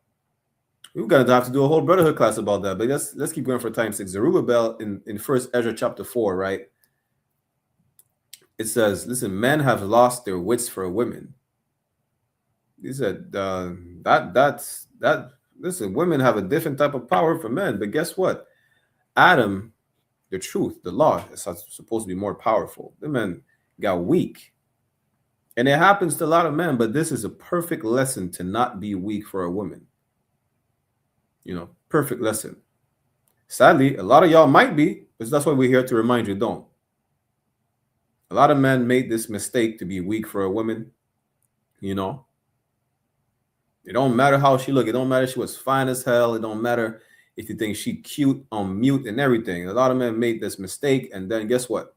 We're gonna have to do a whole Brotherhood class about that, but let's keep going for time's sake. Zerubbabel in First Ezra chapter 4, right? It says, "Listen, men have lost their wits for women." He said that. Listen, women have a different type of power for men, but guess what? Adam, the truth, the law, is supposed to be more powerful. The men got weak. And it happens to a lot of men, but this is a perfect lesson to not be weak for a woman. You know, perfect lesson. Sadly, a lot of y'all might be, but that's why we're here to remind you, don't. A lot of men made this mistake to be weak for a woman. You know, it don't matter how she look. It don't matter if she was fine as hell. It don't matter if you think she cute on mute and everything. A lot of men made this mistake, and then guess what?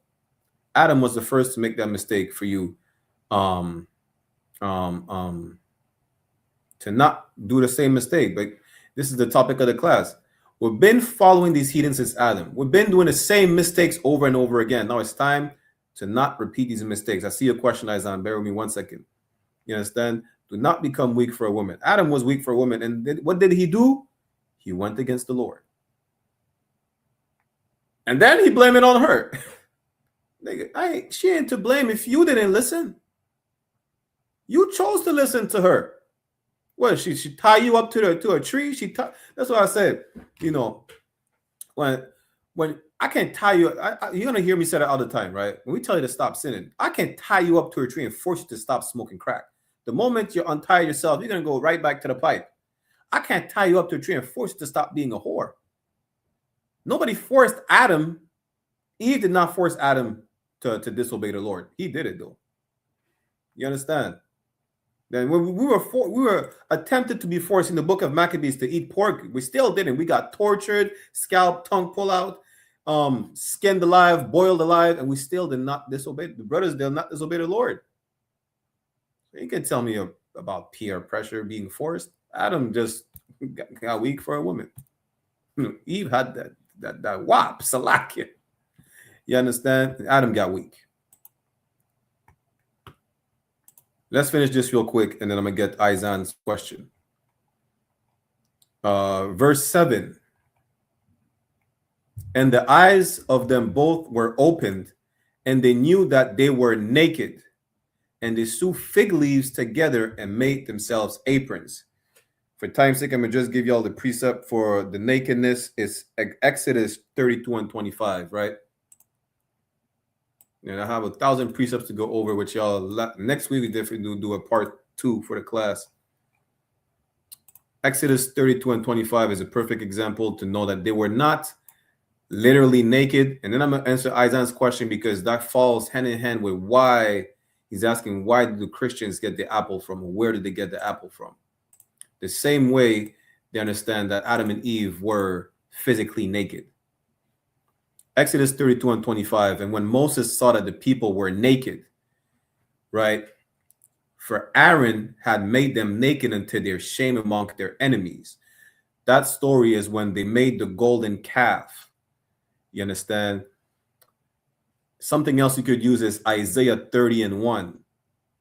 Adam was the first to make that mistake for you. To not do the same mistake. But this is the topic of the class. We've been following these heathens since Adam. We've been doing the same mistakes over and over again. Now it's time to not repeat these mistakes. I see your question, Isaiah. Bear with me 1 second. You understand? Do not become weak for a woman. Adam was weak for a woman. And what did he do? He went against the Lord. And then he blamed it on her. She ain't to blame if you didn't listen. You chose to listen to her. What, she tie you up to a tree? That's what I said. You know, when I can't tie you, you're gonna hear me say that all the time, right? When we tell you to stop sinning, I can't tie you up to a tree and force you to stop smoking crack. The moment you untie yourself, you're gonna go right back to the pipe. I can't tie you up to a tree and force you to stop being a whore. Nobody forced Adam. Eve did not force Adam to disobey the Lord. He did it though. You understand? Then when we were attempted to be forced in the book of Maccabees to eat pork, we still didn't. We got tortured, scalp, tongue pull out, skinned alive, boiled alive, and we still did not disobey. The brothers did not disobey the Lord. So you can tell me about peer pressure being forced. Adam just got weak for a woman. Eve had that wop, salakia. You understand? Adam got weak. Let's finish this real quick, and then I'm going to get Aizan's question. Verse 7. And the eyes of them both were opened, and they knew that they were naked. And they sewed fig leaves together and made themselves aprons. For time's sake, I'm going to just give you all the precept for the nakedness. It's Exodus 32 and 25, right? And I have 1,000 precepts to go over with y'all. Next week, we definitely do a part 2 for the class. Exodus 32 and 25 is a perfect example to know that they were not literally naked. And then I'm going to answer Aizan's question because that falls hand in hand with why he's asking, why do Christians get the apple from? Or where did they get the apple from? The same way they understand that Adam and Eve were physically naked. Exodus 32 and 25. And when Moses saw that the people were naked, right? For Aaron had made them naked unto their shame among their enemies. That story is when they made the golden calf. You understand? Something else you could use is Isaiah 30 and 1.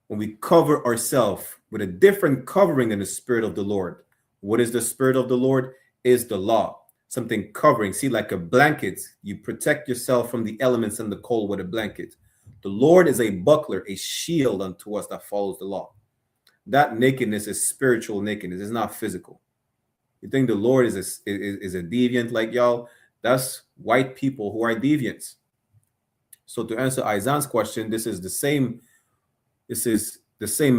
When we cover ourselves with a different covering than the Spirit of the Lord. What is the Spirit of the Lord? Is the law. Something covering. See, like a blanket, you protect yourself from the elements and the cold with a blanket. The Lord is a buckler, a shield unto us that follows the law. That nakedness is spiritual nakedness. It's not physical. You think the Lord is a deviant like y'all? That's white people who are deviants. So to answer Aizan's question, this is the same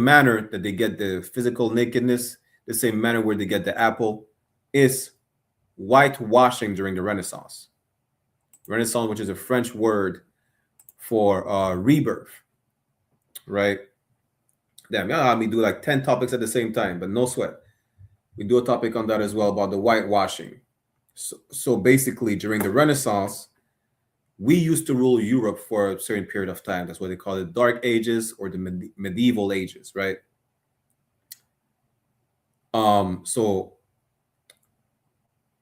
manner that they get the physical nakedness, the same manner where they get the apple is whitewashing during the Renaissance. Renaissance, which is a French word for rebirth, right? Damn, y'all have me do like 10 topics at the same time, but no sweat. We do a topic on that as well about the whitewashing. So basically, during the Renaissance, we used to rule Europe for a certain period of time. That's what they call the Dark Ages or the medieval ages, right? So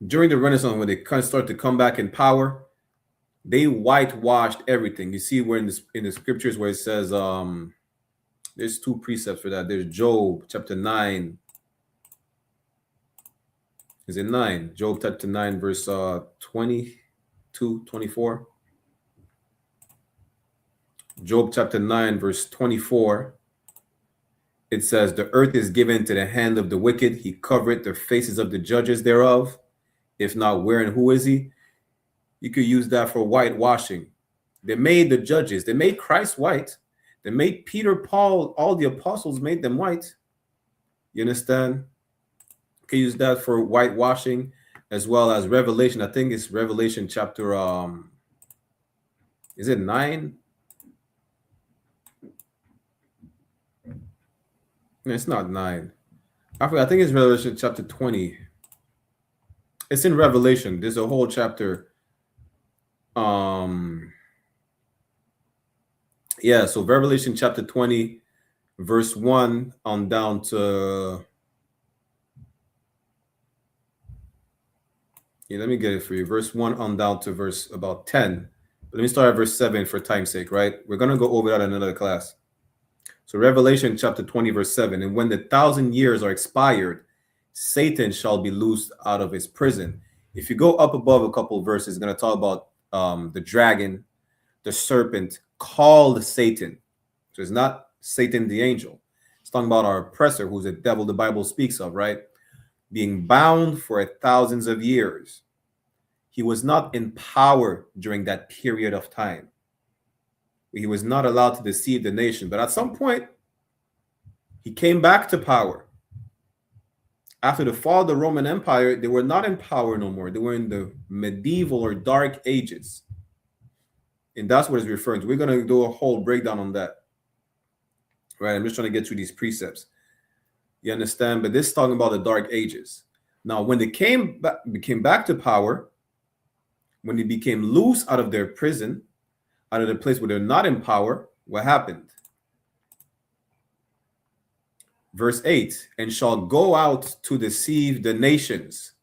during the Renaissance, when they kind of start to come back in power, they whitewashed everything. You see where in the scriptures where it says, there's 2 precepts for that. There's Job chapter 9. Is it 9? Job chapter 9, verse 22, 24. Job chapter 9, verse 24. It says, the earth is given to the hand of the wicked. He covereth the faces of the judges thereof. If not, where and who is he? You could use that for whitewashing. They made the judges. They made Christ white. They made Peter, Paul, all the apostles made them white. You understand? You can use that for whitewashing as well as Revelation. I think it's Revelation chapter, is it 9? No, it's not 9. I think it's Revelation chapter 20. It's in Revelation. There's a whole chapter. Yeah, so Revelation chapter 20, verse 1 on down to. Yeah, let me get it for you. Verse 1 on down to verse about 10. But let me start at verse 7 for time's sake, right? We're going to go over that in another class. So Revelation chapter 20, verse 7. And when the 1,000 years are expired, Satan shall be loosed out of his prison. If you go up above a couple of verses, it's going to talk about the dragon, the serpent, called Satan. So it's not Satan the angel. It's talking about our oppressor, who's the devil the Bible speaks of, right? Being bound for thousands of years. He was not in power during that period of time. He was not allowed to deceive the nation. But at some point, he came back to power. After the fall of the Roman Empire, they were not in power no more. They were in the medieval or dark ages. And that's what it's referring to. We're going to do a whole breakdown on that. Right? I'm just trying to get through these precepts. You understand? But this is talking about the dark ages. Now, when they came back to power, when they became loose out of their prison, out of the place where they're not in power, what happened? Verse 8, and shall go out to deceive the nations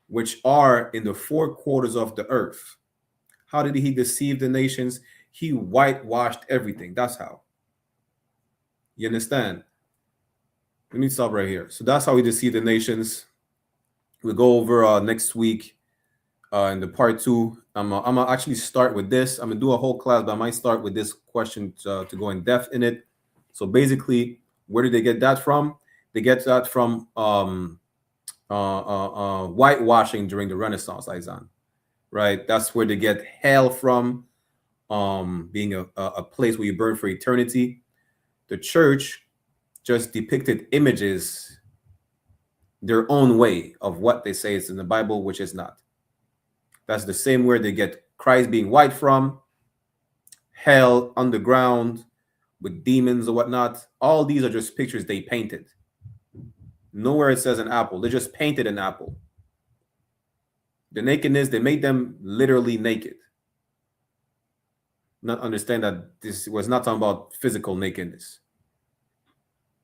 which are in the four quarters of the earth. How did he deceive the nations? He whitewashed everything. That's how. You understand? Let me stop right here. So that's how he deceived the nations. We'll go over next week in the part 2. I'm gonna actually start with this. I'm gonna do a whole class, but I might start with this question to go in depth in it. So basically, where did they get that from? They get that from whitewashing during the Renaissance, Isaiah. Right? That's where they get hell from, being a place where you burn for eternity. The church just depicted images their own way of what they say is in the Bible, which is not. That's the same where they get Christ being white from, hell underground with demons or whatnot. All these are just pictures they painted. Nowhere it says an apple. They just painted an apple. The nakedness, they made them literally naked. Not understand that this was not talking about physical nakedness.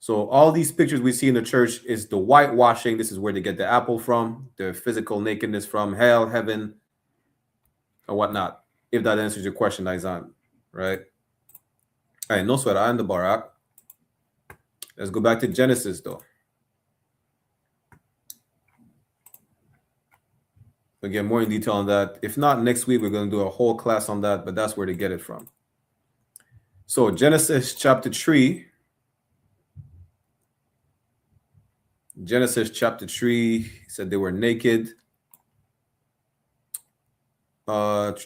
So all these pictures we see in the church is the whitewashing. This is where they get the apple from, the physical nakedness from, hell, heaven, or whatnot. If that answers your question, Izan, right? All right, no sweat. I am the Barak. Let's go back to Genesis, though. We'll get more in detail on that. If not, next week we're going to do a whole class on that, but that's where they get it from. So Genesis chapter 3. Genesis chapter 3 said they were naked. Let's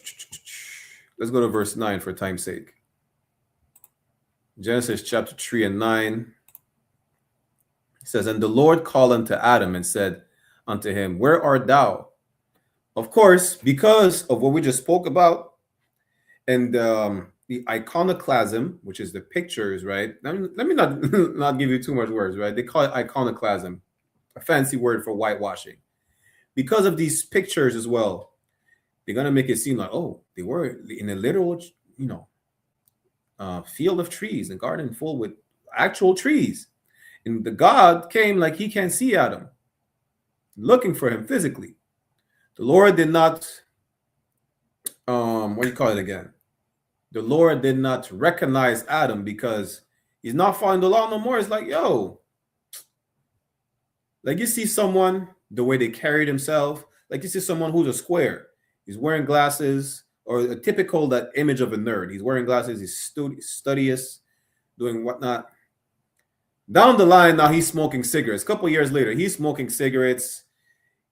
go to verse 9 for time's sake. Genesis chapter 3 and 9. It says, and the Lord called unto Adam and said unto him, where art thou? Of course, because of what we just spoke about and the iconoclasm, which is the pictures, right? Let me not give you too much words, right? They call it iconoclasm, a fancy word for whitewashing. Because of these pictures as well, they're going to make it seem like, oh, they were in a literal, field of trees, a garden full with actual trees. And the God came like he can't see Adam, looking for him physically. The Lord did not, what do you call it again? The Lord did not recognize Adam because he's not following the law no more. It's like, yo, like you see someone, the way they carry themselves, like you see someone who's a square. He's wearing glasses, or a typical that image of a nerd. He's wearing glasses, he's studious, doing whatnot. Down the line, now he's smoking cigarettes. A couple years later, he's smoking cigarettes.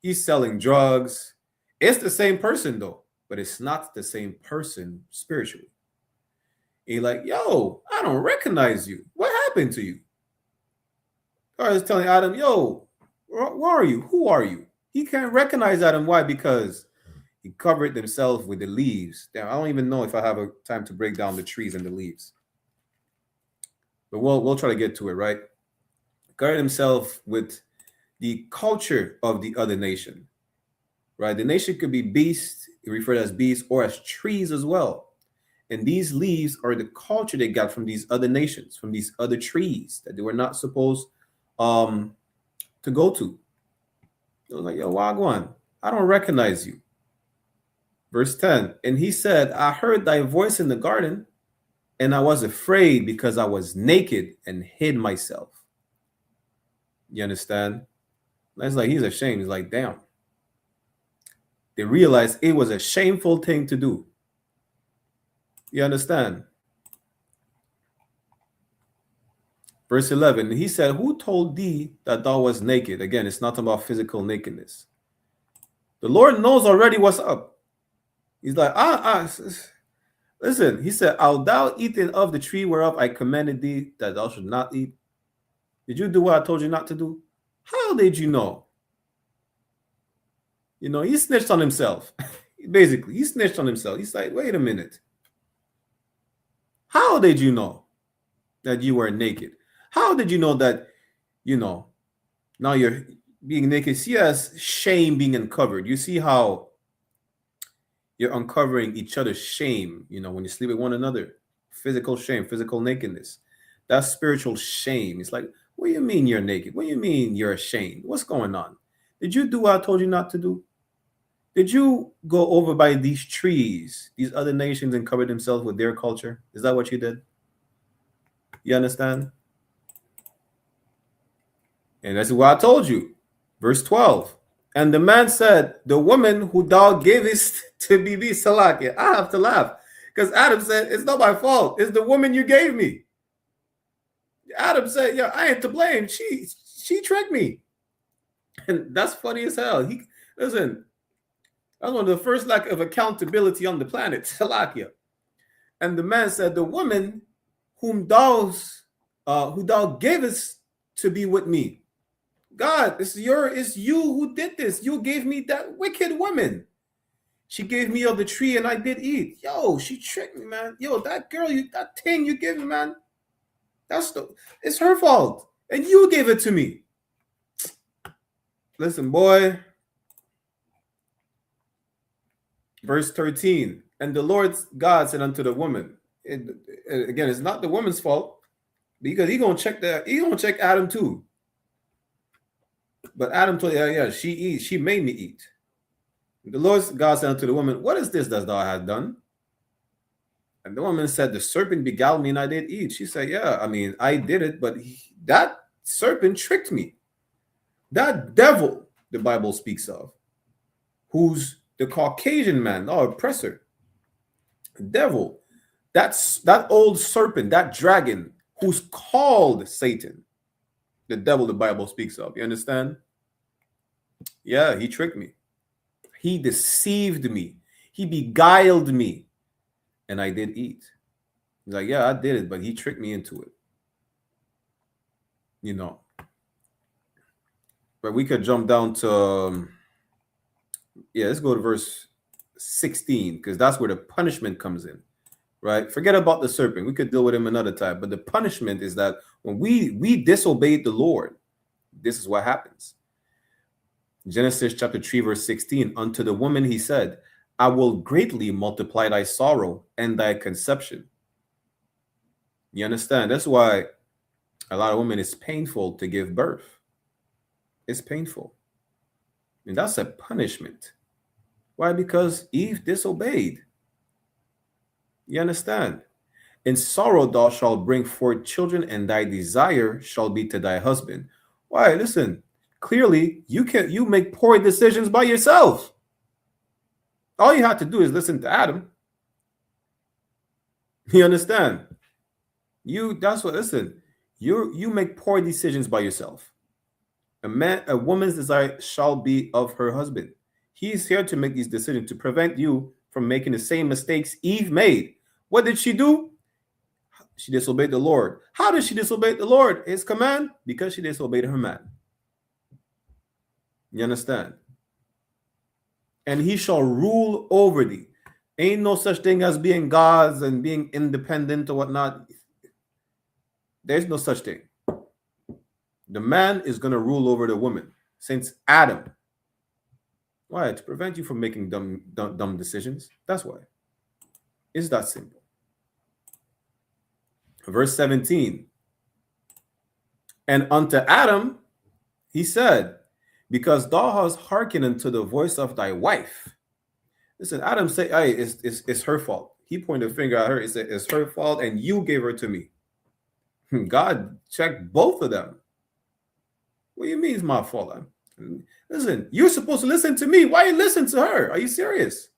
He's selling drugs. It's the same person, though, but it's not the same person spiritually. He's like, yo, I don't recognize you. What happened to you? I was telling Adam, yo, where are you? Who are you? He can't recognize Adam. Why? Because he covered himself with the leaves. Damn, I don't even know if I have a time to break down the trees and the leaves. But we'll try to get to it, right? Covered himself with the culture of the other nation, right? The nation could be beasts, referred as beasts, or as trees as well. And these leaves are the culture they got from these other nations, from these other trees that they were not supposed to go to. They were like, yo, Wagwan, I don't recognize you. Verse 10, and he said, I heard thy voice in the garden, and I was afraid because I was naked and hid myself. You understand? That's like, he's ashamed. He's like, damn. They realized it was a shameful thing to do. You understand? Verse 11, he said, who told thee that thou was naked? Again, it's not about physical nakedness. The Lord knows already what's up. He's like, listen, he said, art thou eaten of the tree whereof I commanded thee that thou should not eat? Did you do what I told you not to do? How did you know? You know, he snitched on himself. Basically, he snitched on himself. He's like, wait a minute. How did you know that you were naked? How did you know that, you know, now you're being naked? See as shame being uncovered. You see how you're uncovering each other's shame, you know, when you sleep with one another. Physical shame, physical nakedness. That's spiritual shame. It's like, what do you mean you're naked? What do you mean you're ashamed? What's going on? Did you do what I told you not to do? Did you go over by these trees, these other nations, and cover themselves with their culture? Is that what you did? You understand? And that's what I told you. Verse 12. And the man said, the woman who thou gavest to be Salakia. I have to laugh because Adam said, it's not my fault. It's the woman you gave me. Adam said, yeah, I ain't to blame. She tricked me. And that's funny as hell. Listen, that's one of the first lack of accountability on the planet. Salakia. And the man said, the woman who thou gavest to be with me. God, it's you who did this. You gave me that wicked woman. She gave me of the tree and I did eat. Yo, she tricked me, man. Yo, that girl, that thing you gave me, man. It's her fault. And you gave it to me. Listen, boy. Verse 13. And the Lord God said unto the woman. Again, it's not the woman's fault because he gonna check Adam too. But Adam told her, yeah, she made me eat. The Lord God said unto the woman, what is this that thou hast done? And the woman said, the serpent beguiled me and I did eat. She said, yeah, I mean, I did it, but that serpent tricked me. That devil the Bible speaks of, who's the Caucasian man, our oppressor, the devil, that old serpent, that dragon who's called Satan, the devil the Bible speaks of. You understand? Yeah, he tricked me. He deceived me. He beguiled me. And I did eat. He's like, yeah, I did it, but he tricked me into it. You know. But we could jump down to, let's go to verse 16, because that's where the punishment comes in. Right? Forget about the serpent. We could deal with him another time. But the punishment is that when we disobeyed the Lord, this is what happens. Genesis chapter 3, verse 16. Unto the woman he said, I will greatly multiply thy sorrow and thy conception. You understand? That's why a lot of women, it's painful to give birth. It's painful. And that's a punishment. Why? Because Eve disobeyed. You understand? In sorrow thou shalt bring forth children, and thy desire shall be to thy husband. Why? Listen, clearly you make poor decisions by yourself. All you have to do is listen to Adam. You understand? You make poor decisions by yourself. A woman's desire shall be of her husband. He's here to make these decisions to prevent you from making the same mistakes Eve made. What did she do? She disobeyed the Lord. How did she disobey the Lord? His command? Because she disobeyed her man. You understand? And he shall rule over thee. Ain't no such thing as being gods and being independent or whatnot. There's no such thing. The man is going to rule over the woman since Adam. Why? To prevent you from making dumb decisions. That's why. It's that simple. Verse 17. And unto Adam he said, because thou hast hearkened unto the voice of thy wife. Listen, Adam said, hey, it's her fault. He pointed a finger at her. He said, it's her fault, and you gave her to me. God checked both of them. What do you mean it's my fault? Listen, you're supposed to listen to me. Why you listen to her? Are you serious?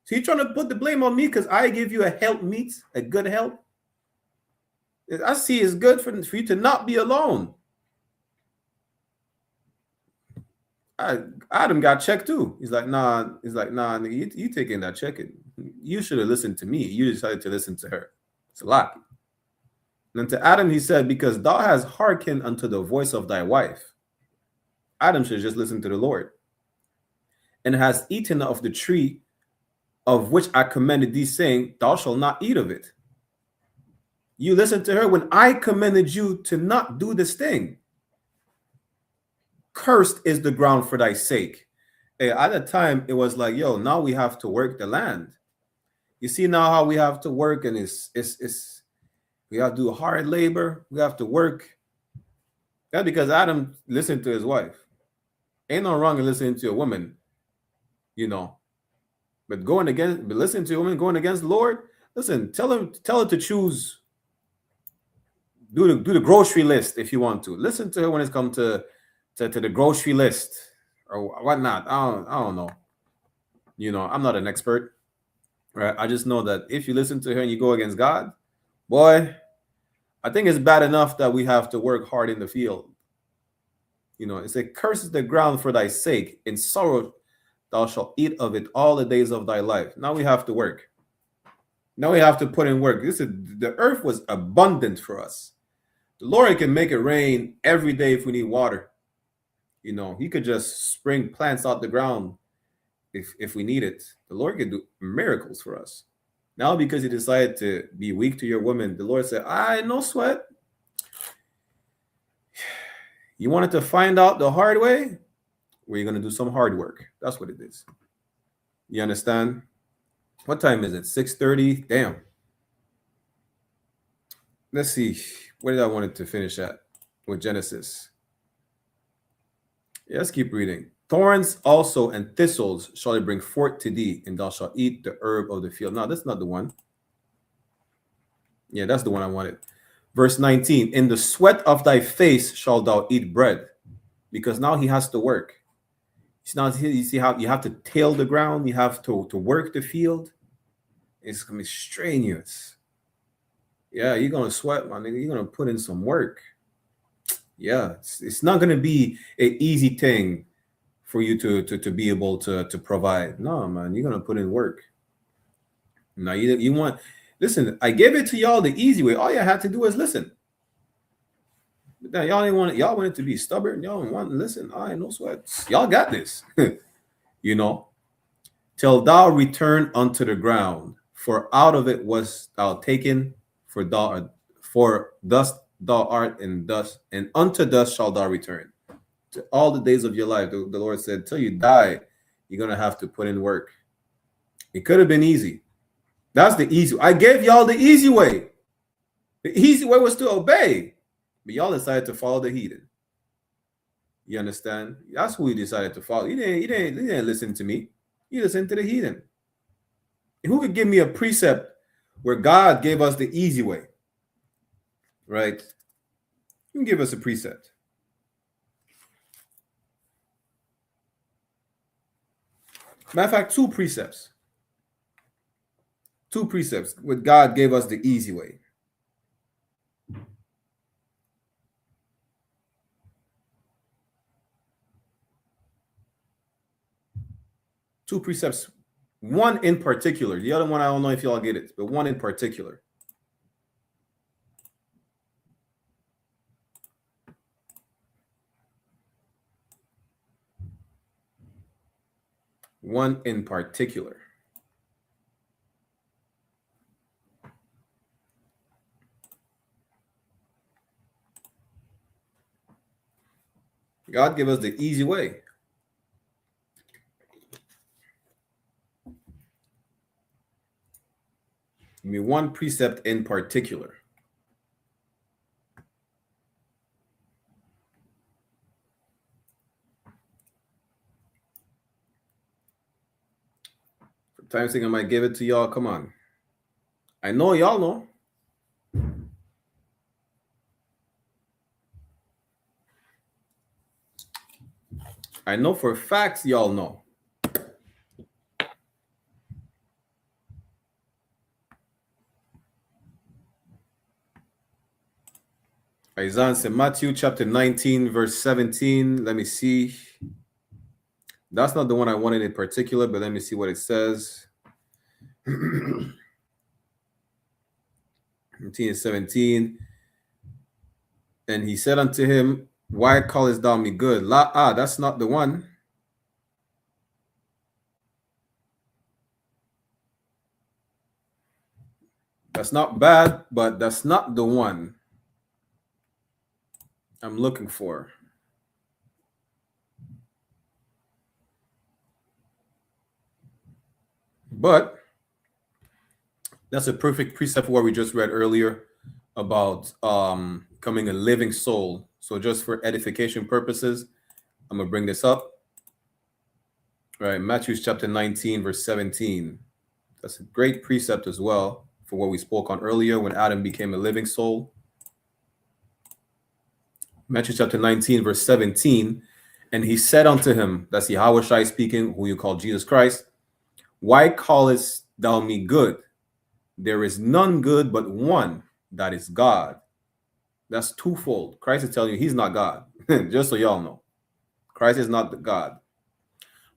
So you trying to put the blame on me because I give you a help meet, a good help? I see it's good for you to not be alone. Adam got checked too. He's like, nah. He's like, nah, nigga, you taking that check? You should have listened to me. You decided to listen to her. It's a lot. And to Adam, he said, because thou hast hearkened unto the voice of thy wife. Adam should just listen to the Lord. And has eaten of the tree of which I commanded thee, saying, thou shalt not eat of it. You listened to her when I commanded you to not do this thing. Cursed is the ground for thy sake. Hey, at the time, it was like, yo, now we have to work the land. You see now how we have to work, and it's we have to do hard labor. We have to work. That's because Adam listened to his wife. Ain't no wrong in listening to a woman, you know. But listening to a woman going against the Lord, listen, tell her to choose. Do the grocery list if you want to. Listen to her when it's come to the grocery list or whatnot. I don't know. You know, I'm not an expert, right? I just know that if you listen to her and you go against God, boy, I think it's bad enough that we have to work hard in the field. You know, it says, curses the ground for thy sake. In sorrow thou shalt eat of it all the days of thy life. Now we have to work. Now we have to put in work. The earth was abundant for us. The Lord can make it rain every day if we need water. You know, he could just spring plants out the ground if we need it. The Lord could do miracles for us. Now, because you decided to be weak to your woman, the Lord said, no sweat. You wanted to find out the hard way? Well, you're going to do some hard work. That's what it is. You understand? What time is it? 6:30? Damn. Let's see. Where did I want it to finish at? With Genesis. Yeah, let's keep reading. Thorns also and thistles shall they bring forth to thee, and thou shalt eat the herb of the field. No, that's not the one. Yeah, that's the one I wanted. Verse 19, in the sweat of thy face shalt thou eat bread. Because now he has to work. You see how you have to till the ground, you have to work the field. It's going to be strenuous. Yeah, you're going to sweat, my nigga. You're going to put in some work. Yeah, it's not going to be an easy thing for you to be able to provide. No, man, you're going to put in work. Now, you want... Listen, I gave it to y'all the easy way. All you had to do is listen. But then y'all want it to be stubborn. Y'all don't want to listen. I ain't no sweat. Y'all got this. You know, till thou return unto the ground, for out of it was thou taken, for dust thou art, and dust, and unto dust shalt thou return. To all the days of your life, the Lord said, till you die, you're gonna have to put in work. It could have been easy. That's the easy. I gave y'all the easy way. The easy way was to obey, but y'all decided to follow the heathen. You understand? That's who you decided to follow. You didn't listen to me. You listened to the heathen. And who could give me a precept where God gave us the easy way? Right? You can give us a precept. Matter of fact, two precepts. Two precepts where God gave us the easy way. Two precepts. One in particular. The other one, I don't know if y'all get it, but one in particular. One in particular. God gave us the easy way. Give me one precept in particular. For time's sake, I might give it to y'all. Come on. I know y'all know. I know for facts y'all know. Isaiah said Matthew chapter 19, verse 17. Let me see. That's not the one I wanted in particular, but let me see what it says. 19 and 17. And he said unto him, why callest thou me good? That's not the one. That's not bad, but that's not the one I'm looking for. But that's a perfect precept for what we just read earlier about becoming a living soul. So just for edification purposes, I'm going to bring this up. All right, Matthew chapter 19, verse 17. That's a great precept as well for what we spoke on earlier when Adam became a living soul. Matthew chapter 19, verse 17. And he said unto him, that's Yahweh speaking, who you call Jesus Christ, why callest thou me good? There is none good but one, that is God. That's twofold. Christ is telling you he's not God. Just so y'all know. Christ is not the God.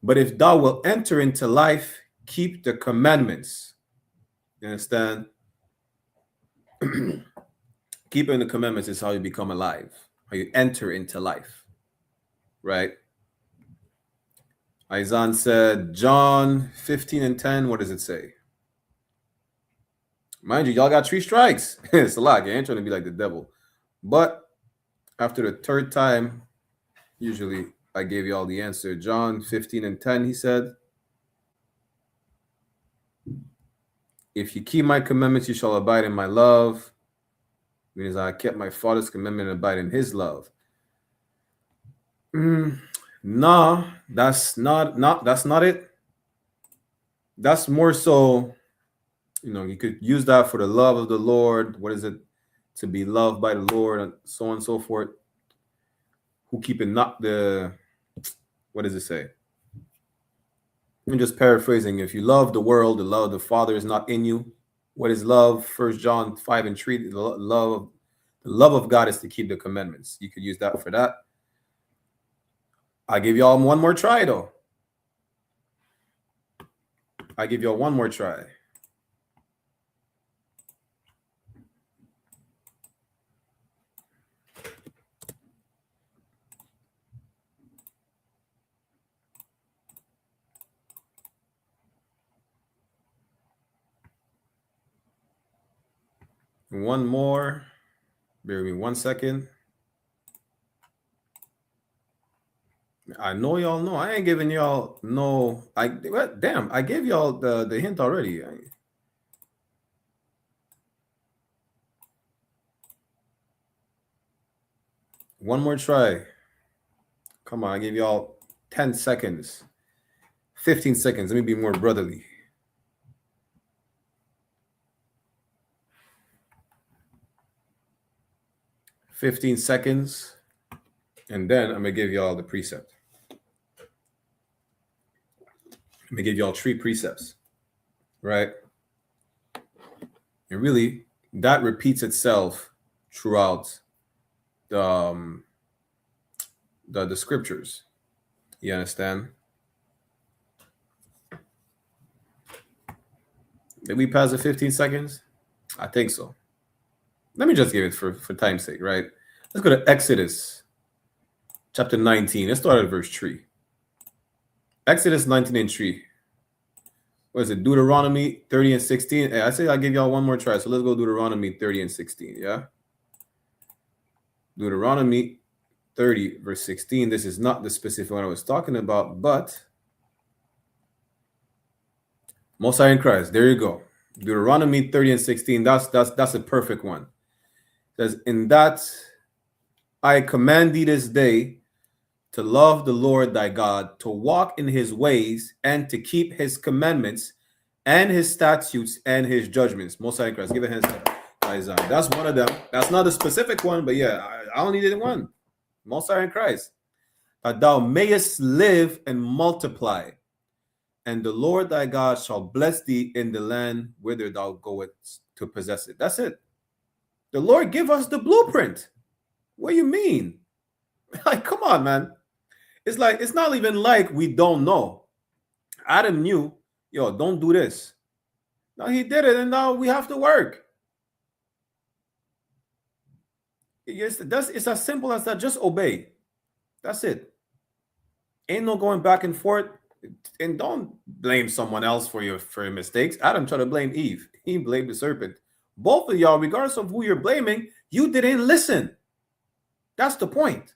But if thou wilt enter into life, keep the commandments. You understand? Keeping the commandments is how you become alive, how you enter into life, right? Isaiah said, John 15 and 10, what does it say? Mind you, y'all got 3 strikes. It's a lot. I ain't trying to be like the devil. But after the 3rd time, usually I gave y'all the answer. John 15 and 10, he said, if you keep my commandments, you shall abide in my love. Means I kept my Father's commandment and abide in his love. No, that's not it. That's more so, you could use that for the love of the Lord. What is it? To be loved by the Lord, and so on and so forth. Who keep it not the, what does it say? I'm just paraphrasing. If you love the world, the love of the Father is not in you. What is love? 1 John 5 and 3. The love of God is to keep the commandments. You could use that for that. I give y'all one more try, though. I give y'all one more try. One more. Bear with me 1 second. I know y'all know. I ain't giving y'all no. I gave y'all the hint already. One more try. Come on, I gave y'all 10 seconds. 15 seconds. Let me be more brotherly. "15 seconds, and then I'm gonna give y'all the precept. I'm gonna give y'all 3 precepts, right? And really, that repeats itself throughout the scriptures. You understand? Did we pass the 15 seconds? I think so. Let me just give it for time's sake, right? Let's go to Exodus chapter 19. Let's start at verse 3. Exodus 19 and 3. What is it? Deuteronomy 30 and 16. Hey, I say I'll give y'all one more try. So let's go Deuteronomy 30 and 16. Yeah. Deuteronomy 30, verse 16. This is not the specific one I was talking about, but Most High in Christ. There you go. Deuteronomy 30 and 16. That's a perfect one. It says, in that I command thee this day to love the Lord thy God, to walk in his ways, and to keep his commandments and his statutes and his judgments. Most High in Christ. Give a hand to Isaiah. That's one of them. That's not a specific one, but yeah, I only did one. Most High in Christ. That thou mayest live and multiply, and the Lord thy God shall bless thee in the land whither thou goest to possess it. That's it. The Lord give us the blueprint. What do you mean? Like, come on, man. It's like, it's not even like we don't know. Adam knew, yo, don't do this. Now he did it, and now we have to work. It's as simple as that. Just obey. That's it. Ain't no going back and forth. And don't blame someone else for your mistakes. Adam tried to blame Eve. He blamed the serpent. Both of y'all, regardless of who you're blaming, you didn't listen. That's the point.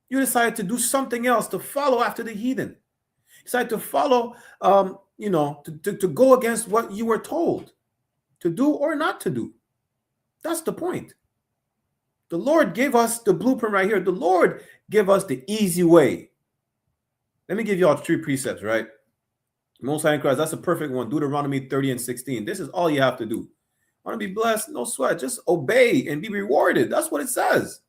You decided to do something else, to follow after the heathen. You decided to follow, to go against what you were told to do or not to do. That's the point. The Lord gave us the blueprint right here. The Lord gave us the easy way. Let me give you all 3 precepts, right? Most High in Christ, that's a perfect one. Deuteronomy 30 and 16. This is all you have to do. Want to be blessed? No sweat. Just obey and be rewarded. That's what it says.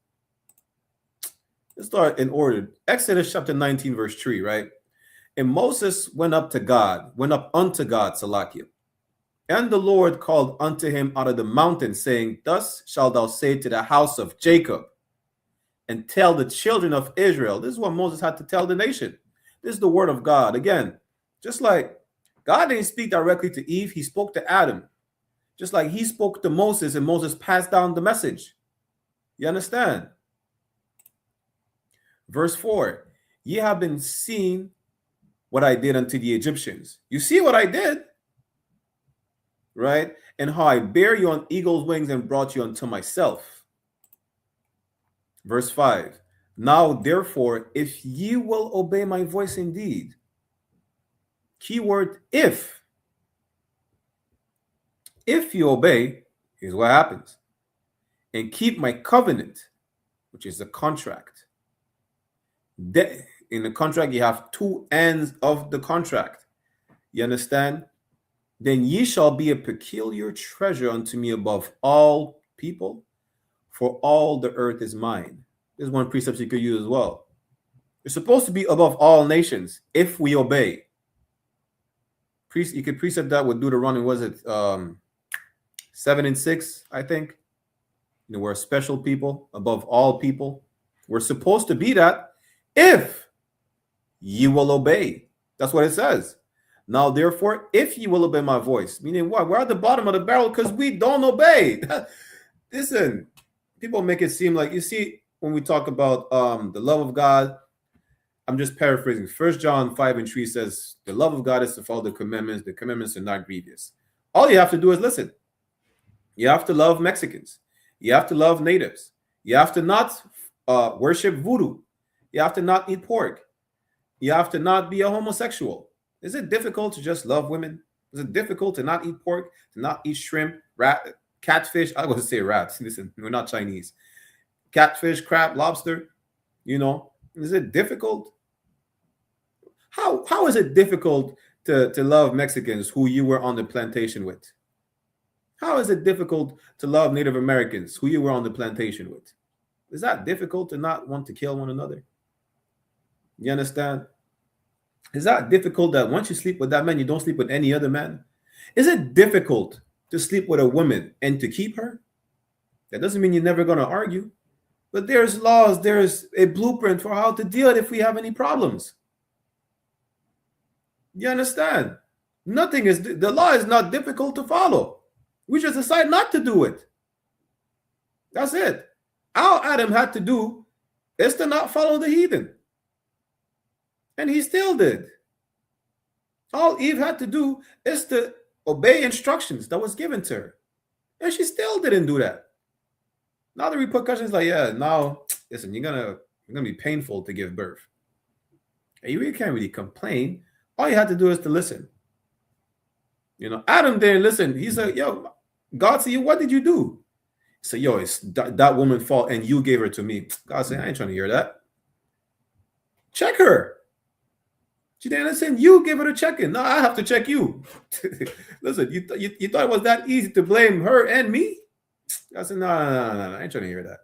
Let's start in order. Exodus chapter 19, verse 3, right? And Moses went up unto God, Salakia. And the Lord called unto him out of the mountain, saying, Thus shalt thou say to the house of Jacob, and tell the children of Israel. This is what Moses had to tell the nation. This is the word of God. Again, just like God didn't speak directly to Eve, he spoke to Adam. Just like he spoke to Moses, and Moses passed down the message. You understand? Verse 4, ye have been seeing what I did unto the Egyptians. You see what I did? Right? And how I bear you on eagle's wings and brought you unto myself. Verse 5, now therefore, if ye will obey my voice indeed, keyword if you obey, here's what happens, and keep my covenant, which is the contract. In the contract, you have 2 ends of the contract. You understand? Then ye shall be a peculiar treasure unto me above all people, for all the earth is mine. There's one precept you could use as well. You're supposed to be above all nations if we obey. You could precept that with Deuteronomy, was it 7 and 6, I think. We're a special people above all people. We're supposed to be that if you will obey. That's what it says. Now, therefore, if you will obey my voice, meaning what? We're at the bottom of the barrel because we don't obey. Listen, people make it seem like, you see, when we talk about the love of God, I'm just paraphrasing. 1 John 5 and 3 says, the love of God is to follow the commandments. The commandments are not grievous. All you have to do is listen. You have to love Mexicans. You have to love natives. You have to not worship voodoo. You have to not eat pork. You have to not be a homosexual. Is it difficult to just love women? Is it difficult to not eat pork, to not eat shrimp, catfish? I was going to say rats. Listen, we're not Chinese. Catfish, crab, lobster. Is it difficult? How is it difficult to love Mexicans who you were on the plantation with? How is it difficult to love Native Americans who you were on the plantation with? Is that difficult to not want to kill one another? You understand? Is that difficult that once you sleep with that man, you don't sleep with any other man? Is it difficult to sleep with a woman and to keep her? That doesn't mean you're never going to argue. But there's laws, there's a blueprint for how to deal with it if we have any problems. You understand? The law is not difficult to follow. We just decide not to do it. That's it. All Adam had to do is to not follow the heathen. And he still did. All Eve had to do is to obey instructions that was given to her. And she still didn't do that. Now the repercussions now, listen, you're gonna be painful to give birth. And you really can't really complain. All you had to do is to listen. Adam didn't listen. He said, yo, God said, what did you do? He said, yo, it's that woman's fault and you gave her to me. God said, I ain't trying to hear that. Check her. She didn't listen. You give her a check-in. No, I have to check you. Listen, you thought it was that easy to blame her and me? I said, no, I ain't trying to hear that.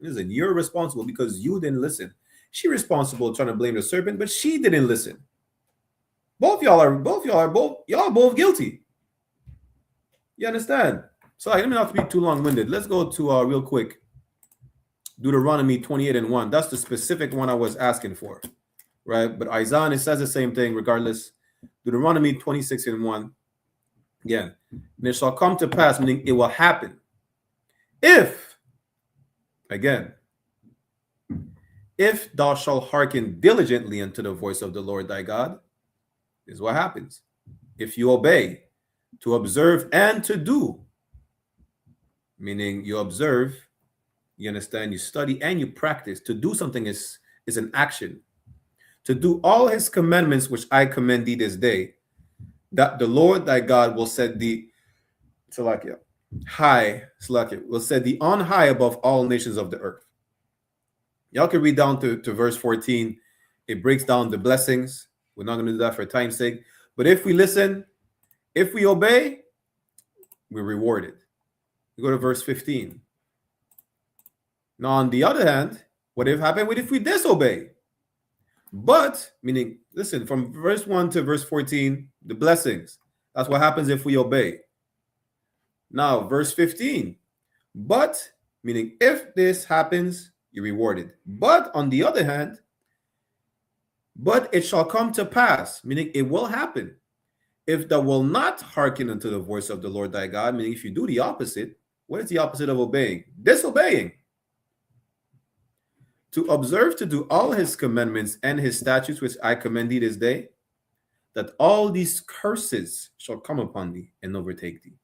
Listen, you're responsible because you didn't listen. She's responsible trying to blame the serpent, but she didn't listen. Y'all are both guilty. You understand? So let me not be too long-winded. Let's go to real quick Deuteronomy 28:1. That's the specific one I was asking for, right? But Isaiah, it says the same thing regardless. Deuteronomy 26:1. Again, and it shall come to pass, meaning it will happen. If thou shalt hearken diligently unto the voice of the Lord thy God, is what happens. If you obey, to observe and to do, meaning you observe, you understand, you study, and you practice. To do something is an action. To do all his commandments which I command thee this day, that the Lord thy God will set thee will set thee on high above all nations of the earth. Y'all can read down to verse 14. It breaks down the blessings. We're not going to do that for time's sake. But if we listen, if we obey, we're rewarded. We go to verse 15. Now, on the other hand, what if happened if we disobey? But, meaning, listen, from verse 1 to verse 14, the blessings. That's what happens if we obey. Now, verse 15. But, meaning, if this happens, you're rewarded. But, on the other hand, but it shall come to pass, meaning it will happen, if thou will not hearken unto the voice of the Lord thy God, meaning if you do the opposite. What is the opposite of obeying? Disobeying. To observe to do all his commandments and his statutes which I command thee this day, that all these curses shall come upon thee and overtake thee.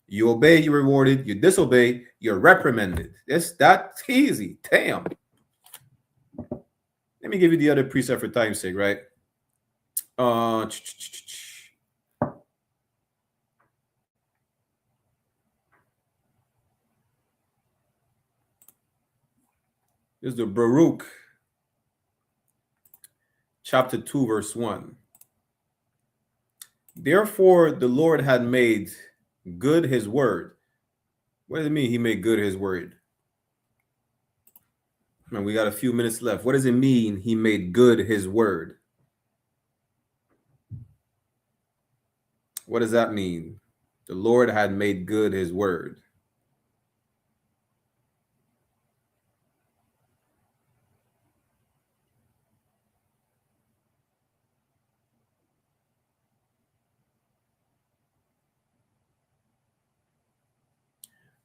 You obey, you're rewarded. You disobey, you're reprimanded. It's that easy. Damn. Let me give you the other precept for time's sake, right? This is the Baruch, chapter 2, verse 1. Therefore, the Lord had made good his word. What does it mean he made good his word? Man, we got a few minutes left. What does it mean he made good his word? What does that mean? The Lord had made good his word.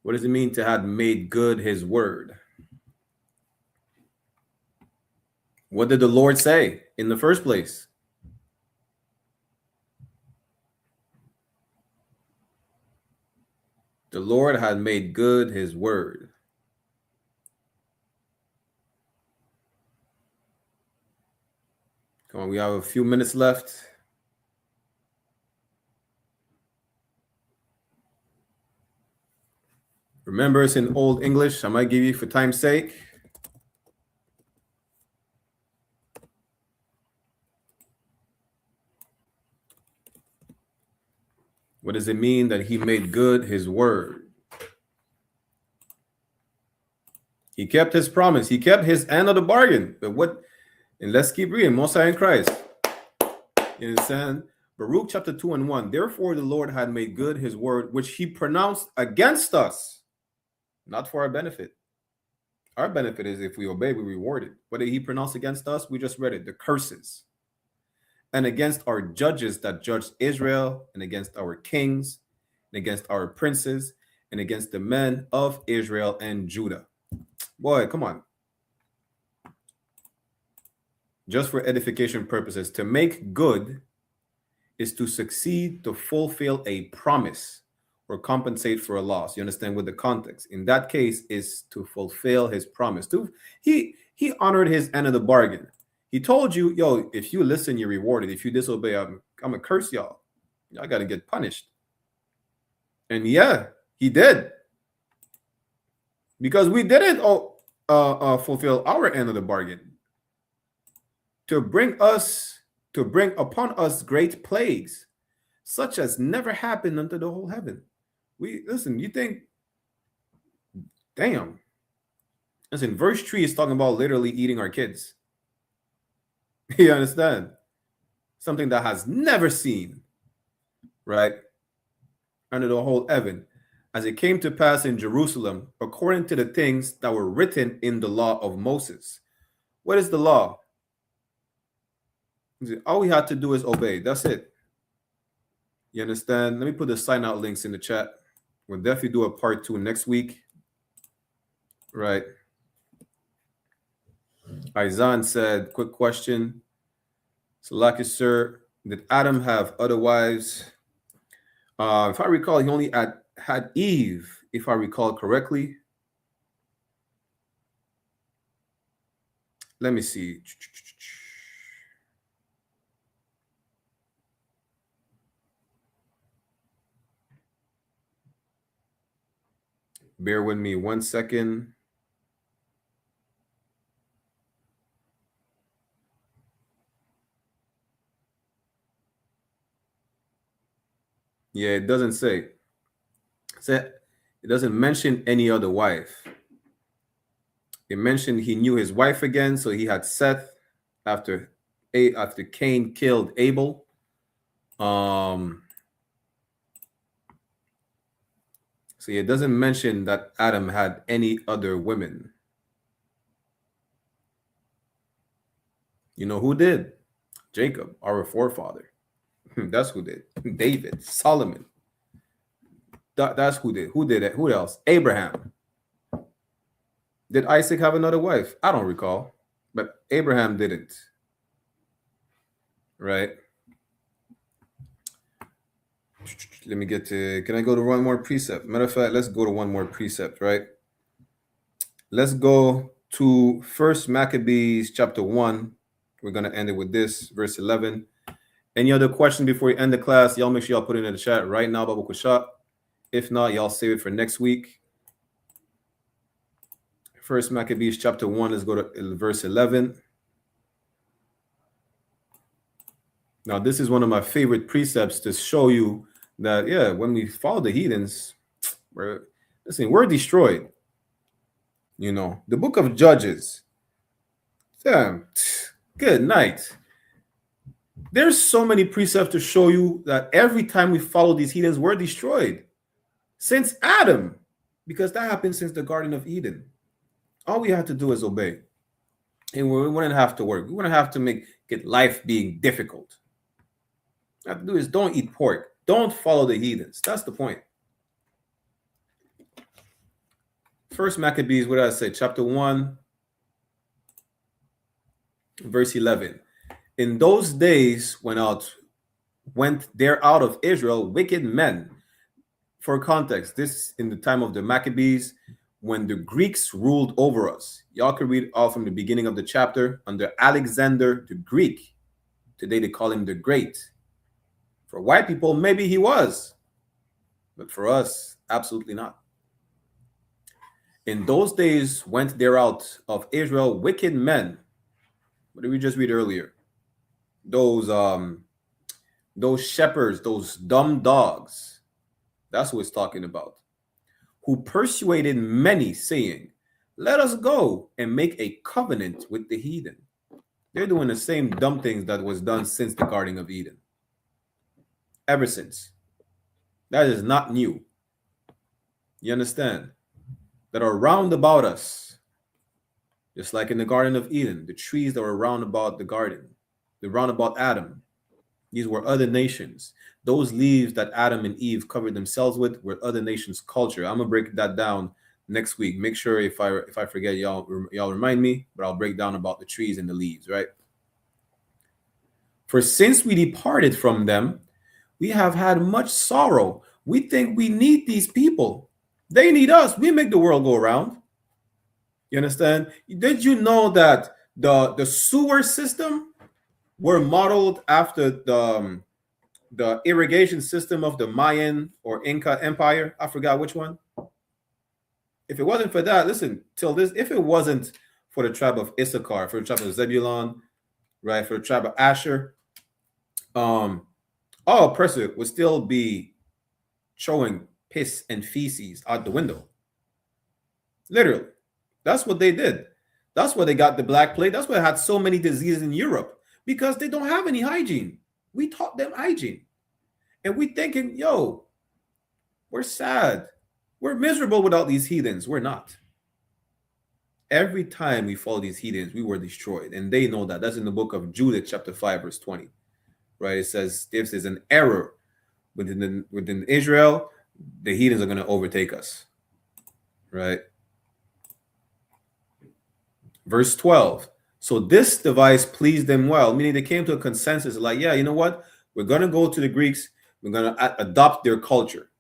What does it mean to have made good his word? What did the Lord say in the first place? The Lord had made good his word. Come on, we have a few minutes left. Remember, it's in Old English. I might give you for time's sake. What does it mean that he made good his word? He kept his promise. He kept his end of the bargain. But what? And let's keep reading. Most High in Christ. You understand? Baruch chapter 2 and 1. Therefore, the Lord had made good his word, which he pronounced against us. Not for our benefit. Our benefit is if we obey, we reward it. What did he pronounce against us? We just read it. The curses. And against our judges that judged Israel, and against our kings, and against our princes, and against the men of Israel and Judah. Boy, come on. Just for edification purposes, to make good is to succeed, to fulfill a promise, or compensate for a loss. You understand with the context. In that case, is to fulfill his promise. He honored his end of the bargain. He told you, yo, if you listen, you're rewarded. If you disobey, I'm gonna curse y'all. Y'all gotta get punished. And yeah, he did. Because we didn't fulfill our end of the bargain. To bring upon us great plagues, such as never happened unto the whole heaven. Listen, you think, damn. Listen, verse 3 is talking about literally eating our kids. You understand? Something that has never seen, right? Under the whole heaven. as it came to pass in Jerusalem, according to the things that were written in the law of Moses. What is the law? All we had to do is obey. That's it. You understand? Let me put the sign out links in the chat. We'll definitely do a part 2 next week. Right. Izan said, quick question. Salaki, sir, did Adam have other wives? If I recall, he only had Eve, if I recall correctly. Let me see. Bear with me 1 second. Yeah, it doesn't say. It doesn't mention any other wife. It mentioned he knew his wife again, so he had Seth after Cain killed Abel. So it doesn't mention that Adam had any other women. You know who did? Jacob, our forefather. That's who did. David, Solomon. That's who did. Who did it? Who else? Abraham. Did Isaac have another wife? I don't recall, but Abraham didn't. Right? Let me get to, can I go to one more precept? Matter of fact, let's go to one more precept, right? Let's go to 1 Maccabees chapter 1. We're going to end it with this, verse 11. Any other question before we end the class? Y'all make sure y'all put it in the chat right now, Babu Kushat. If not, y'all save it for next week. 1 Maccabees chapter 1, let's go to verse 11. Now, this is one of my favorite precepts to show you that, yeah, when we follow the heathens, we're destroyed. You know, the book of Judges. Damn, good night. There's so many precepts to show you that every time we follow these heathens, we're destroyed. Since Adam, because that happened since the Garden of Eden. All we have to do is obey. And we wouldn't have to work. We wouldn't have to get life being difficult. What we have to do is don't eat pork. Don't follow the heathens. That's the point. 1 Maccabees, what did I say? Chapter 1, verse 11. In those days went there out of Israel wicked men. For context, this in the time of the Maccabees, when the Greeks ruled over us. Y'all can read all from the beginning of the chapter under Alexander the Greek. Today they call him the Great. For white people, maybe he was. But for us, absolutely not. In those days went there out of Israel wicked men. What did we just read earlier? Those shepherds, those dumb dogs. That's what it's talking about. Who persuaded many, saying, let us go and make a covenant with the heathen. They're doing the same dumb things that was done since the Garden of Eden. Ever since. That is not new. You understand? That are round about us. Just like in the Garden of Eden, the trees that were round about the garden, the round about Adam. These were other nations. Those leaves that Adam and Eve covered themselves with were other nations' culture. I'm gonna break that down next week. Make sure if I forget, y'all remind me. But I'll break down about the trees and the leaves, right? For since we departed from them, we have had much sorrow. We think we need these people. They need us. We make the world go around. You understand? Did you know that the sewer system were modeled after the irrigation system of the Mayan or Inca Empire? I forgot which one. If it wasn't for that, listen, if it wasn't for the tribe of Issachar, for the tribe of Zebulon, right, for the tribe of Asher, all a person would still be throwing piss and feces out the window. Literally. That's what they did. That's why they got the Black Plague. That's why they had so many diseases in Europe, because they don't have any hygiene. We taught them hygiene. And we thinking, yo, we're sad. We're miserable without these heathens. We're not. Every time we follow these heathens, we were destroyed. And they know that. That's in the book of Judith, chapter 5, verse 20. Right? It says, if there's an error within Israel, the heathens are going to overtake us. Right? Verse 12. So this device pleased them well, meaning they came to a consensus like, yeah, you know what? We're going to go to the Greeks. We're going to adopt their culture.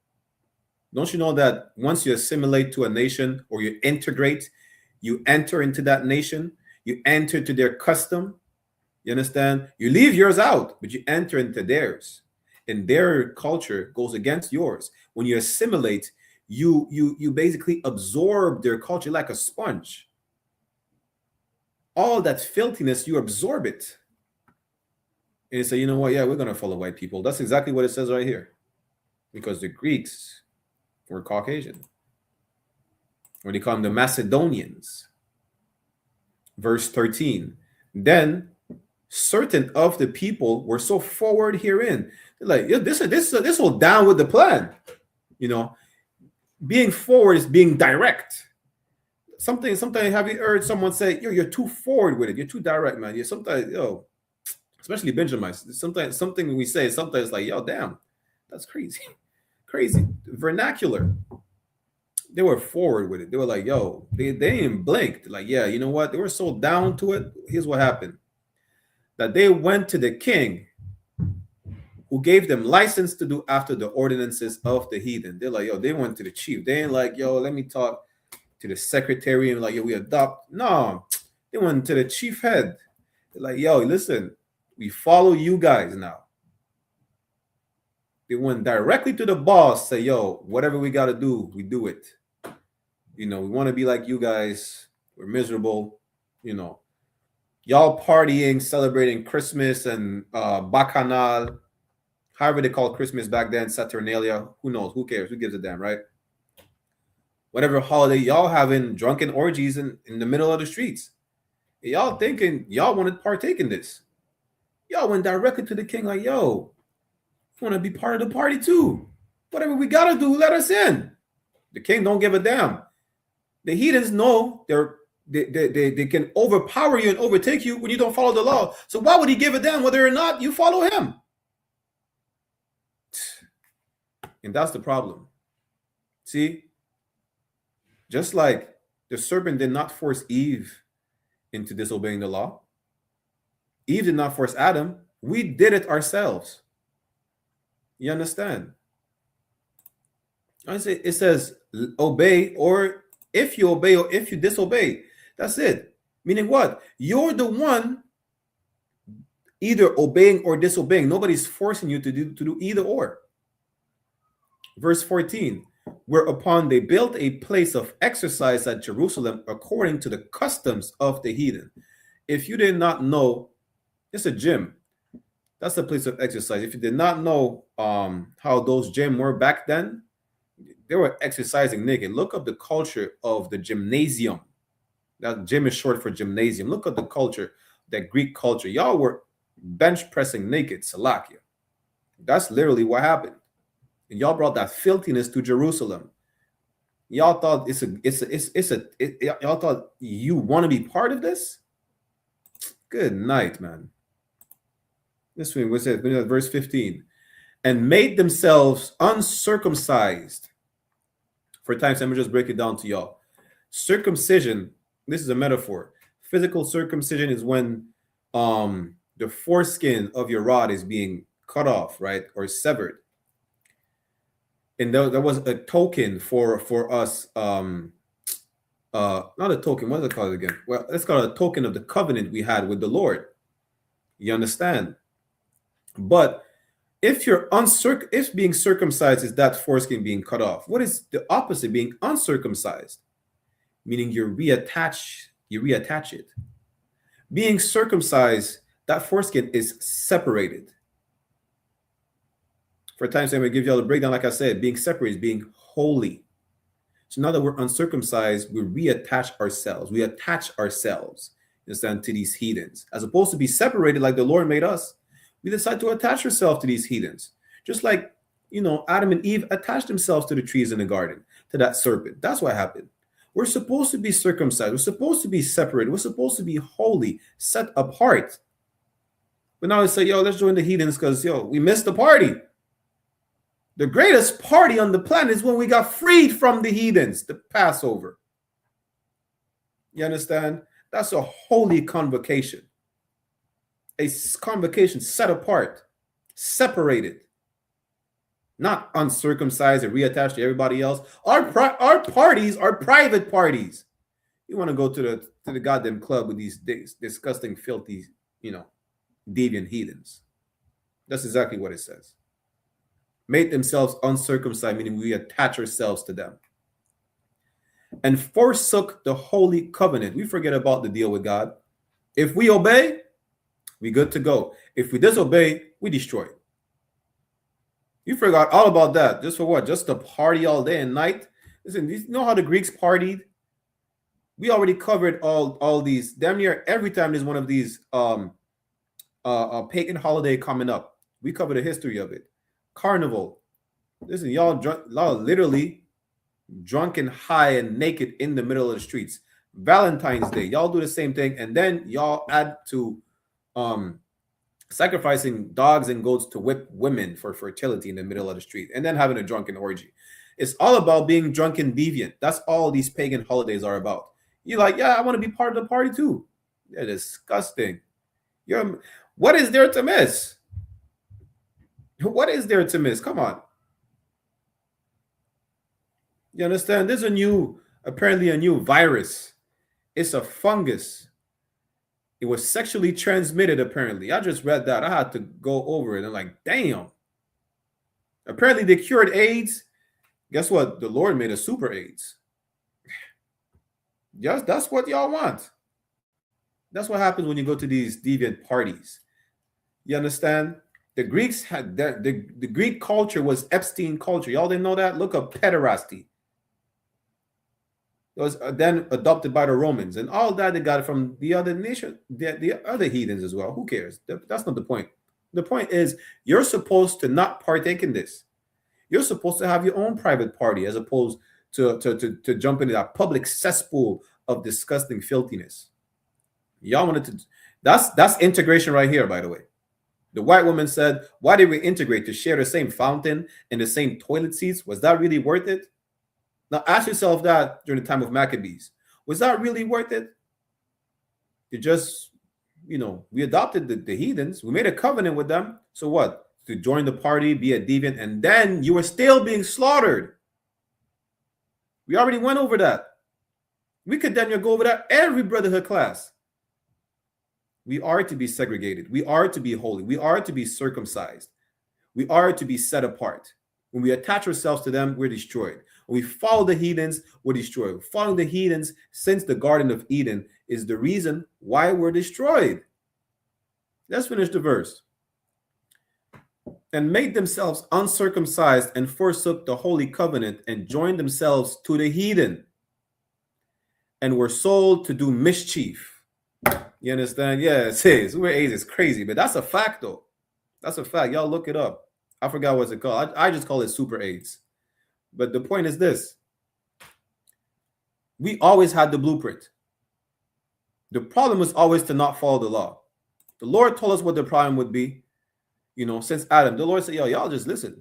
Don't you know that once you assimilate to a nation or you integrate, you enter into that nation, you enter into their custom. You understand? You leave yours out, but you enter into theirs. And their culture goes against yours. When you assimilate, you basically absorb their culture like a sponge. All that filthiness, you absorb it. And you say, you know what? Yeah, we're going to follow white people. That's exactly what it says right here. Because the Greeks were Caucasian. Or they call them the Macedonians. Verse 13. Then certain of the people were so forward herein. They're like, yeah, this will down with the plan. You know, being forward is being direct. Sometimes have you heard someone say, you're too forward with it. You're too direct, man. You're sometimes, especially Benjamites. Sometimes something we say, sometimes like, yo, damn, that's crazy. Crazy. Vernacular. They were forward with it. They were like, yo, they didn't blink. Like, yeah, you know what? They were so down to it. Here's what happened. That they went to the king who gave them license to do after the ordinances of the heathen. They're like, yo, they went to the chief. They ain't like, yo, let me talk to the secretary and like, yo, we adopt. No, they went to the chief head. They're like, yo, listen, we follow you guys now. They went directly to the boss, say, yo, whatever we got to do, we do it. You know, we want to be like you guys. We're miserable. You know, y'all partying, celebrating Christmas and Bacchanal, however they called Christmas back then, Saturnalia. Who knows? Who cares? Who gives a damn, right? Whatever holiday, y'all having drunken orgies in the middle of the streets. Y'all thinking y'all want to partake in this. Y'all went directly to the king like, yo, want to be part of the party too. Whatever we got to do, let us in. The king don't give a damn. The heathens know they can overpower you and overtake you when you don't follow the law. So why would he give a damn whether or not you follow him? And that's the problem. See, just like the serpent did not force Eve into disobeying the law, Eve did not force Adam. We did it ourselves. You understand? It says obey, or if you obey or if you disobey. That's it. Meaning what? You're the one either obeying or disobeying. Nobody's forcing you to do either or. Verse 14, whereupon they built a place of exercise at Jerusalem according to the customs of the heathen. If you did not know, it's a gym. That's a place of exercise. If you did not know how those gyms were back then, they were exercising naked. Look up the culture of the gymnasium. That gym is short for gymnasium. Look at the culture, that Greek culture. Y'all were bench pressing naked, Salakia. That's literally what happened. And y'all brought that filthiness to Jerusalem. Y'all thought y'all thought you want to be part of this? Good night, man. This one was it, verse 15. And made themselves uncircumcised. For times, let me just break it down to y'all. Circumcision, this is a metaphor. Physical circumcision is when the foreskin of your rod is being cut off, right? Or severed. And there was a token for us, not a token, what is it called again? Well, let's call it a token of the covenant we had with the Lord. You understand? But if if being circumcised is that foreskin being cut off, what is the opposite, being uncircumcised? Meaning you reattach it. Being circumcised, that foreskin is separated. For times I'm going to give you all the breakdown, like I said, being separated is being holy. So now that we're uncircumcised, we reattach ourselves. We attach ourselves, understand, to these heathens. As opposed to be separated like the Lord made us, we decide to attach ourselves to these heathens. Just like, Adam and Eve attached themselves to the trees in the garden. to that serpent. That's what happened. We're supposed to be circumcised. We're supposed to be separated. We're supposed to be holy, set apart. But now they say, yo, let's join the heathens because, yo, we missed the party. The greatest party on the planet is when we got freed from the heathens, the Passover. You understand? That's a holy convocation. A convocation set apart, separated, not uncircumcised and reattached to everybody else. Our parties are private parties. You want to go to the goddamn club with these disgusting, filthy, deviant heathens. That's exactly what it says. Made themselves uncircumcised, meaning we attach ourselves to them. And forsook the holy covenant. We forget about the deal with God. If we obey, we good to go. If we disobey, we destroy. You forgot all about that. Just for what? Just to party all day and night? Listen, you know how the Greeks partied? We already covered all these. Damn near every time there's one of these pagan holiday coming up, we cover the history of it. Carnival. Listen, y'all literally drunk and high and naked in the middle of the streets. Valentine's Day, y'all do the same thing, and then y'all add to sacrificing dogs and goats to whip women for fertility in the middle of the street, and then having a drunken orgy. It's all about being drunk and deviant. That's all these pagan holidays are about. You're like, yeah, I want to be part of the party too. They're disgusting. What is there to miss? What is there to miss? Come on. You understand? There's apparently a new virus. It's a fungus. It was sexually transmitted, apparently. I just read that. I had to go over it. And I'm like, damn. Apparently they cured AIDS. Guess what? The Lord made a super AIDS. Yes, that's what y'all want. That's what happens when you go to these deviant parties. You understand? The Greeks had that. The Greek culture was Epstein culture. Y'all didn't know that? Look up pederasty. It was then adopted by the Romans, and all that they got from the other nation, the other heathens as well. Who cares? That's not the point. The point is you're supposed to not partake in this. You're supposed to have your own private party as opposed to jump into that public cesspool of disgusting filthiness. Y'all wanted to. That's integration right here, by the way. The white woman said, "Why did we integrate to share the same fountain and the same toilet seats? Was that really worth it?" Now ask yourself that during the time of Maccabees. Was that really worth it? You just, we adopted the heathens. We made a covenant with them. So what? To join the party, be a deviant, and then you were still being slaughtered. We already went over that. We could then go over that every brotherhood class. We are to be segregated. We are to be holy. We are to be circumcised. We are to be set apart. When we attach ourselves to them, we're destroyed. When we follow the heathens, we're destroyed. Following the heathens since the Garden of Eden is the reason why we're destroyed. Let's finish the verse. And made themselves uncircumcised and forsook the holy covenant and joined themselves to the heathen and were sold to do mischief. You understand? Yeah, it says super AIDS is crazy, but that's a fact though. That's a fact. Y'all look it up. I forgot what's it called. I just call it super AIDS. But the point is this. We always had the blueprint. The problem was always to not follow the law. The Lord told us what the problem would be. Since Adam, the Lord said, yo, y'all just listen.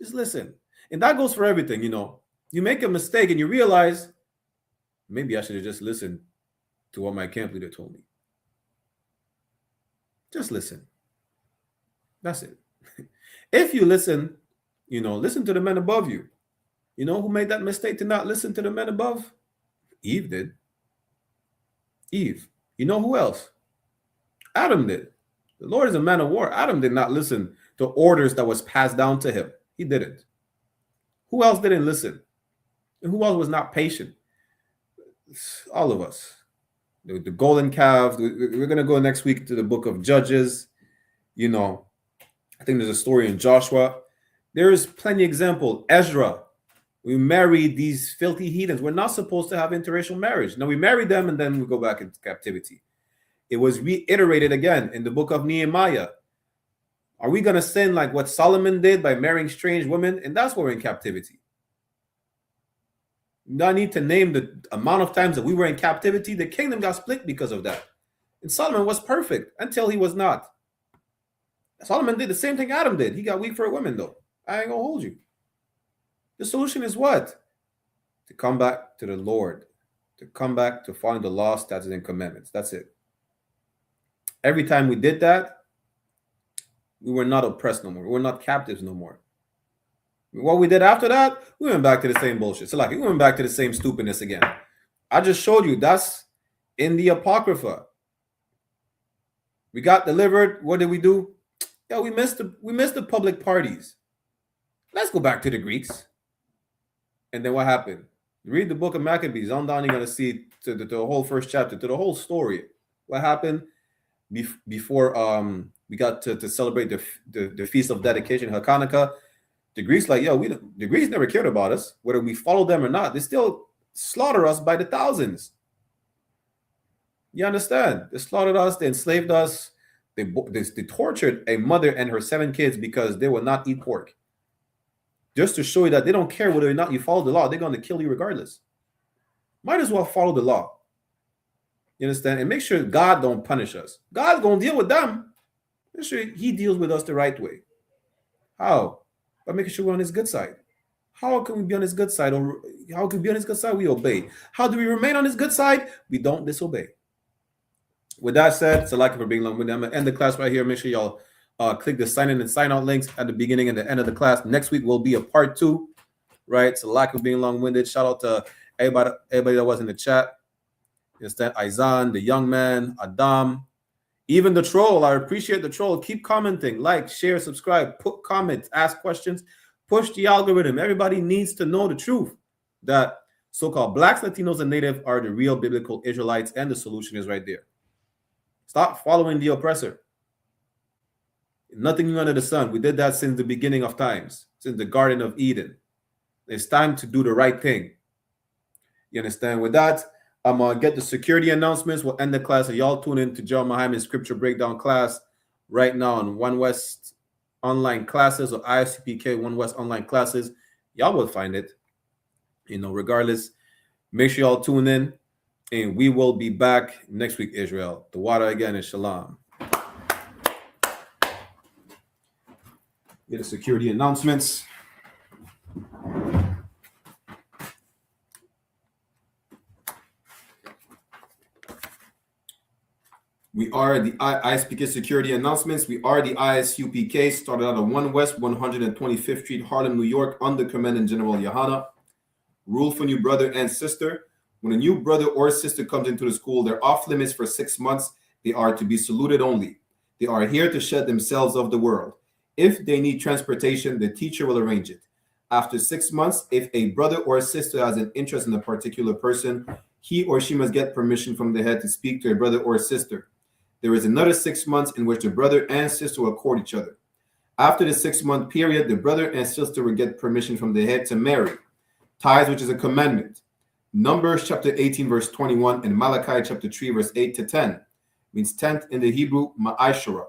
Just listen. And that goes for everything, You make a mistake and you realize, maybe I should have just listened to what my camp leader told me. Just listen. That's it. If you listen, listen to the men above you. You know who made that mistake to not listen to the men above? Eve did. Eve. You know who else? Adam did. The Lord is a man of war. Adam did not listen to orders that was passed down to him. He didn't. Who else didn't listen? And who else was not patient? All of us. The golden calf. We're going to go next week to the book of Judges. I think there's a story in Joshua. There is plenty of example. Ezra. We married these filthy heathens. We're not supposed to have interracial marriage. Now we married them and then we go back into captivity. It was reiterated again in the book of Nehemiah. Are we going to sin like what Solomon did by marrying strange women? And that's why we're in captivity. No need to name the amount of times that we were in captivity. The kingdom got split because of that. And Solomon was perfect until he was not. Solomon did the same thing Adam did. He got weak for women, though. I ain't gonna hold you. The solution is what? To come back to the Lord. To come back to following the law, statutes, and commandments. That's it. Every time we did that, we were not oppressed no more. We were not captives no more. What we did after that, we went back to the same bullshit. So like we went back to the same stupidness again. I just showed you that's in the Apocrypha. We got delivered. What did we do? Yeah, we missed the public parties. Let's go back to the Greeks. And then what happened? Read the book of Maccabees. On down, you're gonna see to the whole first chapter, to the whole story. What happened before we got to celebrate the feast of dedication, Hanukkah. The Greeks the Greeks never cared about us, whether we followed them or not. They still slaughter us by the thousands. You understand? They slaughtered us. They enslaved us. They tortured a mother and her 7 kids because they would not eat pork. Just to show you that they don't care whether or not you follow the law. They're going to kill you regardless. Might as well follow the law. You understand? And make sure God don't punish us. God's going to deal with them. Make sure he deals with us the right way. How? By making sure we're on his good side. How can we be on his good side? Or how can we be on his good side? We obey. How do we remain on his good side? We don't disobey. With that said, it's a like for being long-winded. I'm going to end the class right here. Make sure y'all click the sign in and sign out links at the beginning and the end of the class. Next week will be a part 2, right? It's a like for being long-winded. Shout out to everybody that was in the chat. You understand? Aizan, the young man, Adam, even the troll. I appreciate the troll. Keep commenting, like, share, subscribe, put comments, ask questions, push the algorithm. Everybody needs to know the truth that so-called blacks, Latinos, and Native are the real biblical Israelites, and the solution is right there. Stop following the oppressor. Nothing new under the sun. We did that since the beginning of times, since the Garden of Eden. It's time to do the right thing. You understand? With that, I'm going to get the security announcements. We'll end the class. So y'all tune in to John Muhammad's Scripture Breakdown class right now on One West online classes or I.S.U.P.K. One West online classes. Y'all will find it. Regardless, make sure y'all tune in. And we will be back next week, Israel. The water again is Shalom. Get the security announcements. We are the I.S.U.P.K. security announcements. We are the I.S.U.P.K. Started out of 1 West 125th Street, Harlem, New York, under Commandant General YAHANNA. Rule for new brother and sister. When a new brother or sister comes into the school, they're off limits for 6 months. They are to be saluted only. They are here to shed themselves of the world. If they need transportation, the teacher will arrange it. After 6 months, if a brother or a sister has an interest in a particular person, he or she must get permission from the head to speak to a brother or a sister. There is another 6 months in which the brother and sister will court each other. After the 6-month period, the brother and sister will get permission from the head to marry. Tithes, which is a commandment. Numbers chapter 18, verse 21, and Malachi chapter 3, verse 8 to 10. Means tenth in the Hebrew, ma'ashara.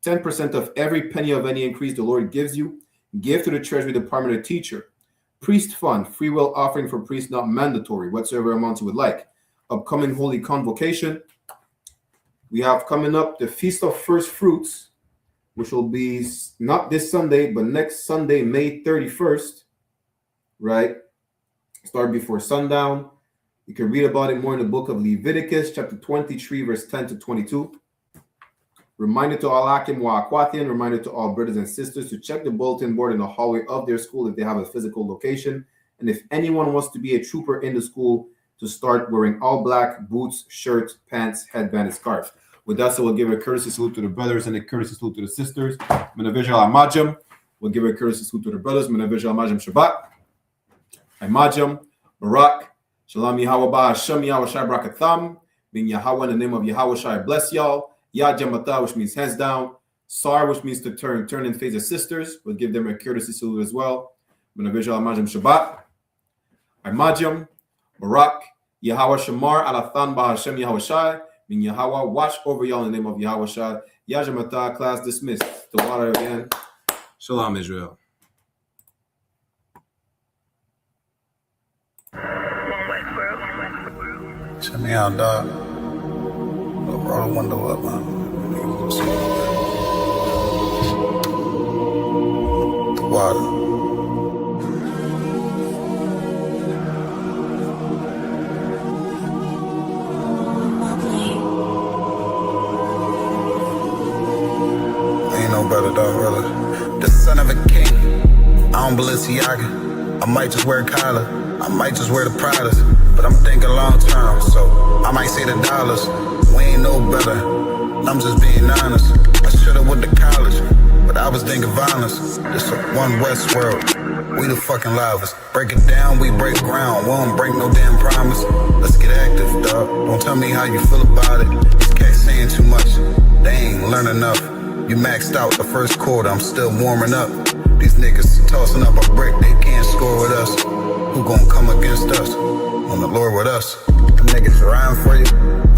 10% of every penny of any increase the Lord gives you, give to the treasury department or teacher. Priest fund, free will offering for priests, not mandatory, whatsoever amount you would like. Upcoming holy convocation. We have coming up the Feast of First Fruits, which will be not this Sunday, but next Sunday, May 31st, right? Start before sundown. You can read about it more in the book of Leviticus, chapter 23, verse 10 to 22. Reminder to all Akim wa Akwathian, reminder to all brothers and sisters to check the bulletin board in the hallway of their school if they have a physical location. And if anyone wants to be a trooper in the school, to start wearing all black, boots, shirts, pants, headband, and scarf. With that, so we'll give a courtesy salute to the brothers and a courtesy salute to the sisters. Menavijal Amajam. We'll give a courtesy salute to the brothers. Menavijal Amajam Shabbat. Amajam, Barak, Shalom Yahweh Hashem Yahweh Shai Brakatham. Being Yahweh in the name of Yahweh Shai bless y'all. Yah Jamata, which means hands down. Sar, which means to turn and face the sisters. We'll give them a courtesy salute as well. Menavijal Amajam Shabbat. Amajam, Barak, Yahweh Shamar Alathan Ba Hashem Yahweh Shai. Being Yahweh, watch over y'all in the name of Yahweh Shai. Yah Jamata, class dismissed. The water again. Shalom, Israel. Check me out, dog. Roll the window up, man. The water. Ain't no better, dog, brother. The son of a king. I don't Balenciaga. I might just wear Kyla. I might just wear the Pradas. But I'm thinking long term, so I might say the dollars. We ain't no better. I'm just being honest. I should've went to college, but I was thinking violence. This a one West world. We the fucking livest. Break it down, we break ground. We don't break no damn promise. Let's get active, dog. Don't tell me how you feel about it. These cats saying too much. They ain't learn enough. You maxed out the first quarter, I'm still warming up. These niggas tossing up a brick, they can't score with us. Who gon' come against us? On the Lord with us. Them niggas riding for you.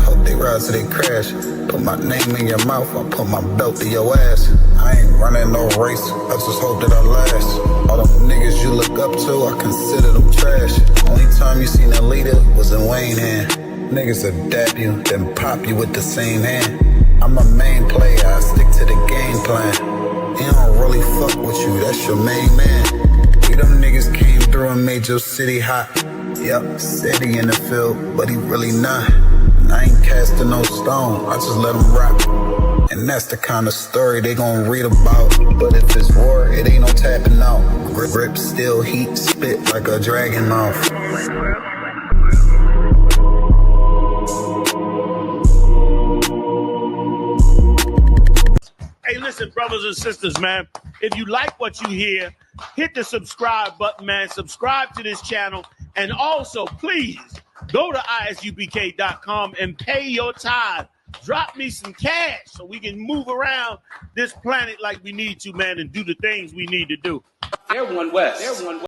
Hope they ride till they crash. Put my name in your mouth, I put my belt to your ass. I ain't running no race, I just hope that I last. All them niggas you look up to, I consider them trash. Only time you seen a leader was in Wayne hand. Niggas will dap you, then pop you with the same hand. I'm a main player, I stick to the game plan. He don't really fuck with you, that's your main man. We them niggas came through and made your city hot. Yup, said he in the field, but he really not. I ain't casting no stone, I just let him rock. And that's the kind of story they gon' read about. But if it's war, it ain't no tapping out. Grip still heat, spit like a dragon mouth. Hey, listen, brothers and sisters, man. If you like what you hear, hit the subscribe button, man. Subscribe to this channel. And also, please, go to isupk.com and pay your tithe. Drop me some cash so we can move around this planet like we need to, man, and do the things we need to do. They're one West.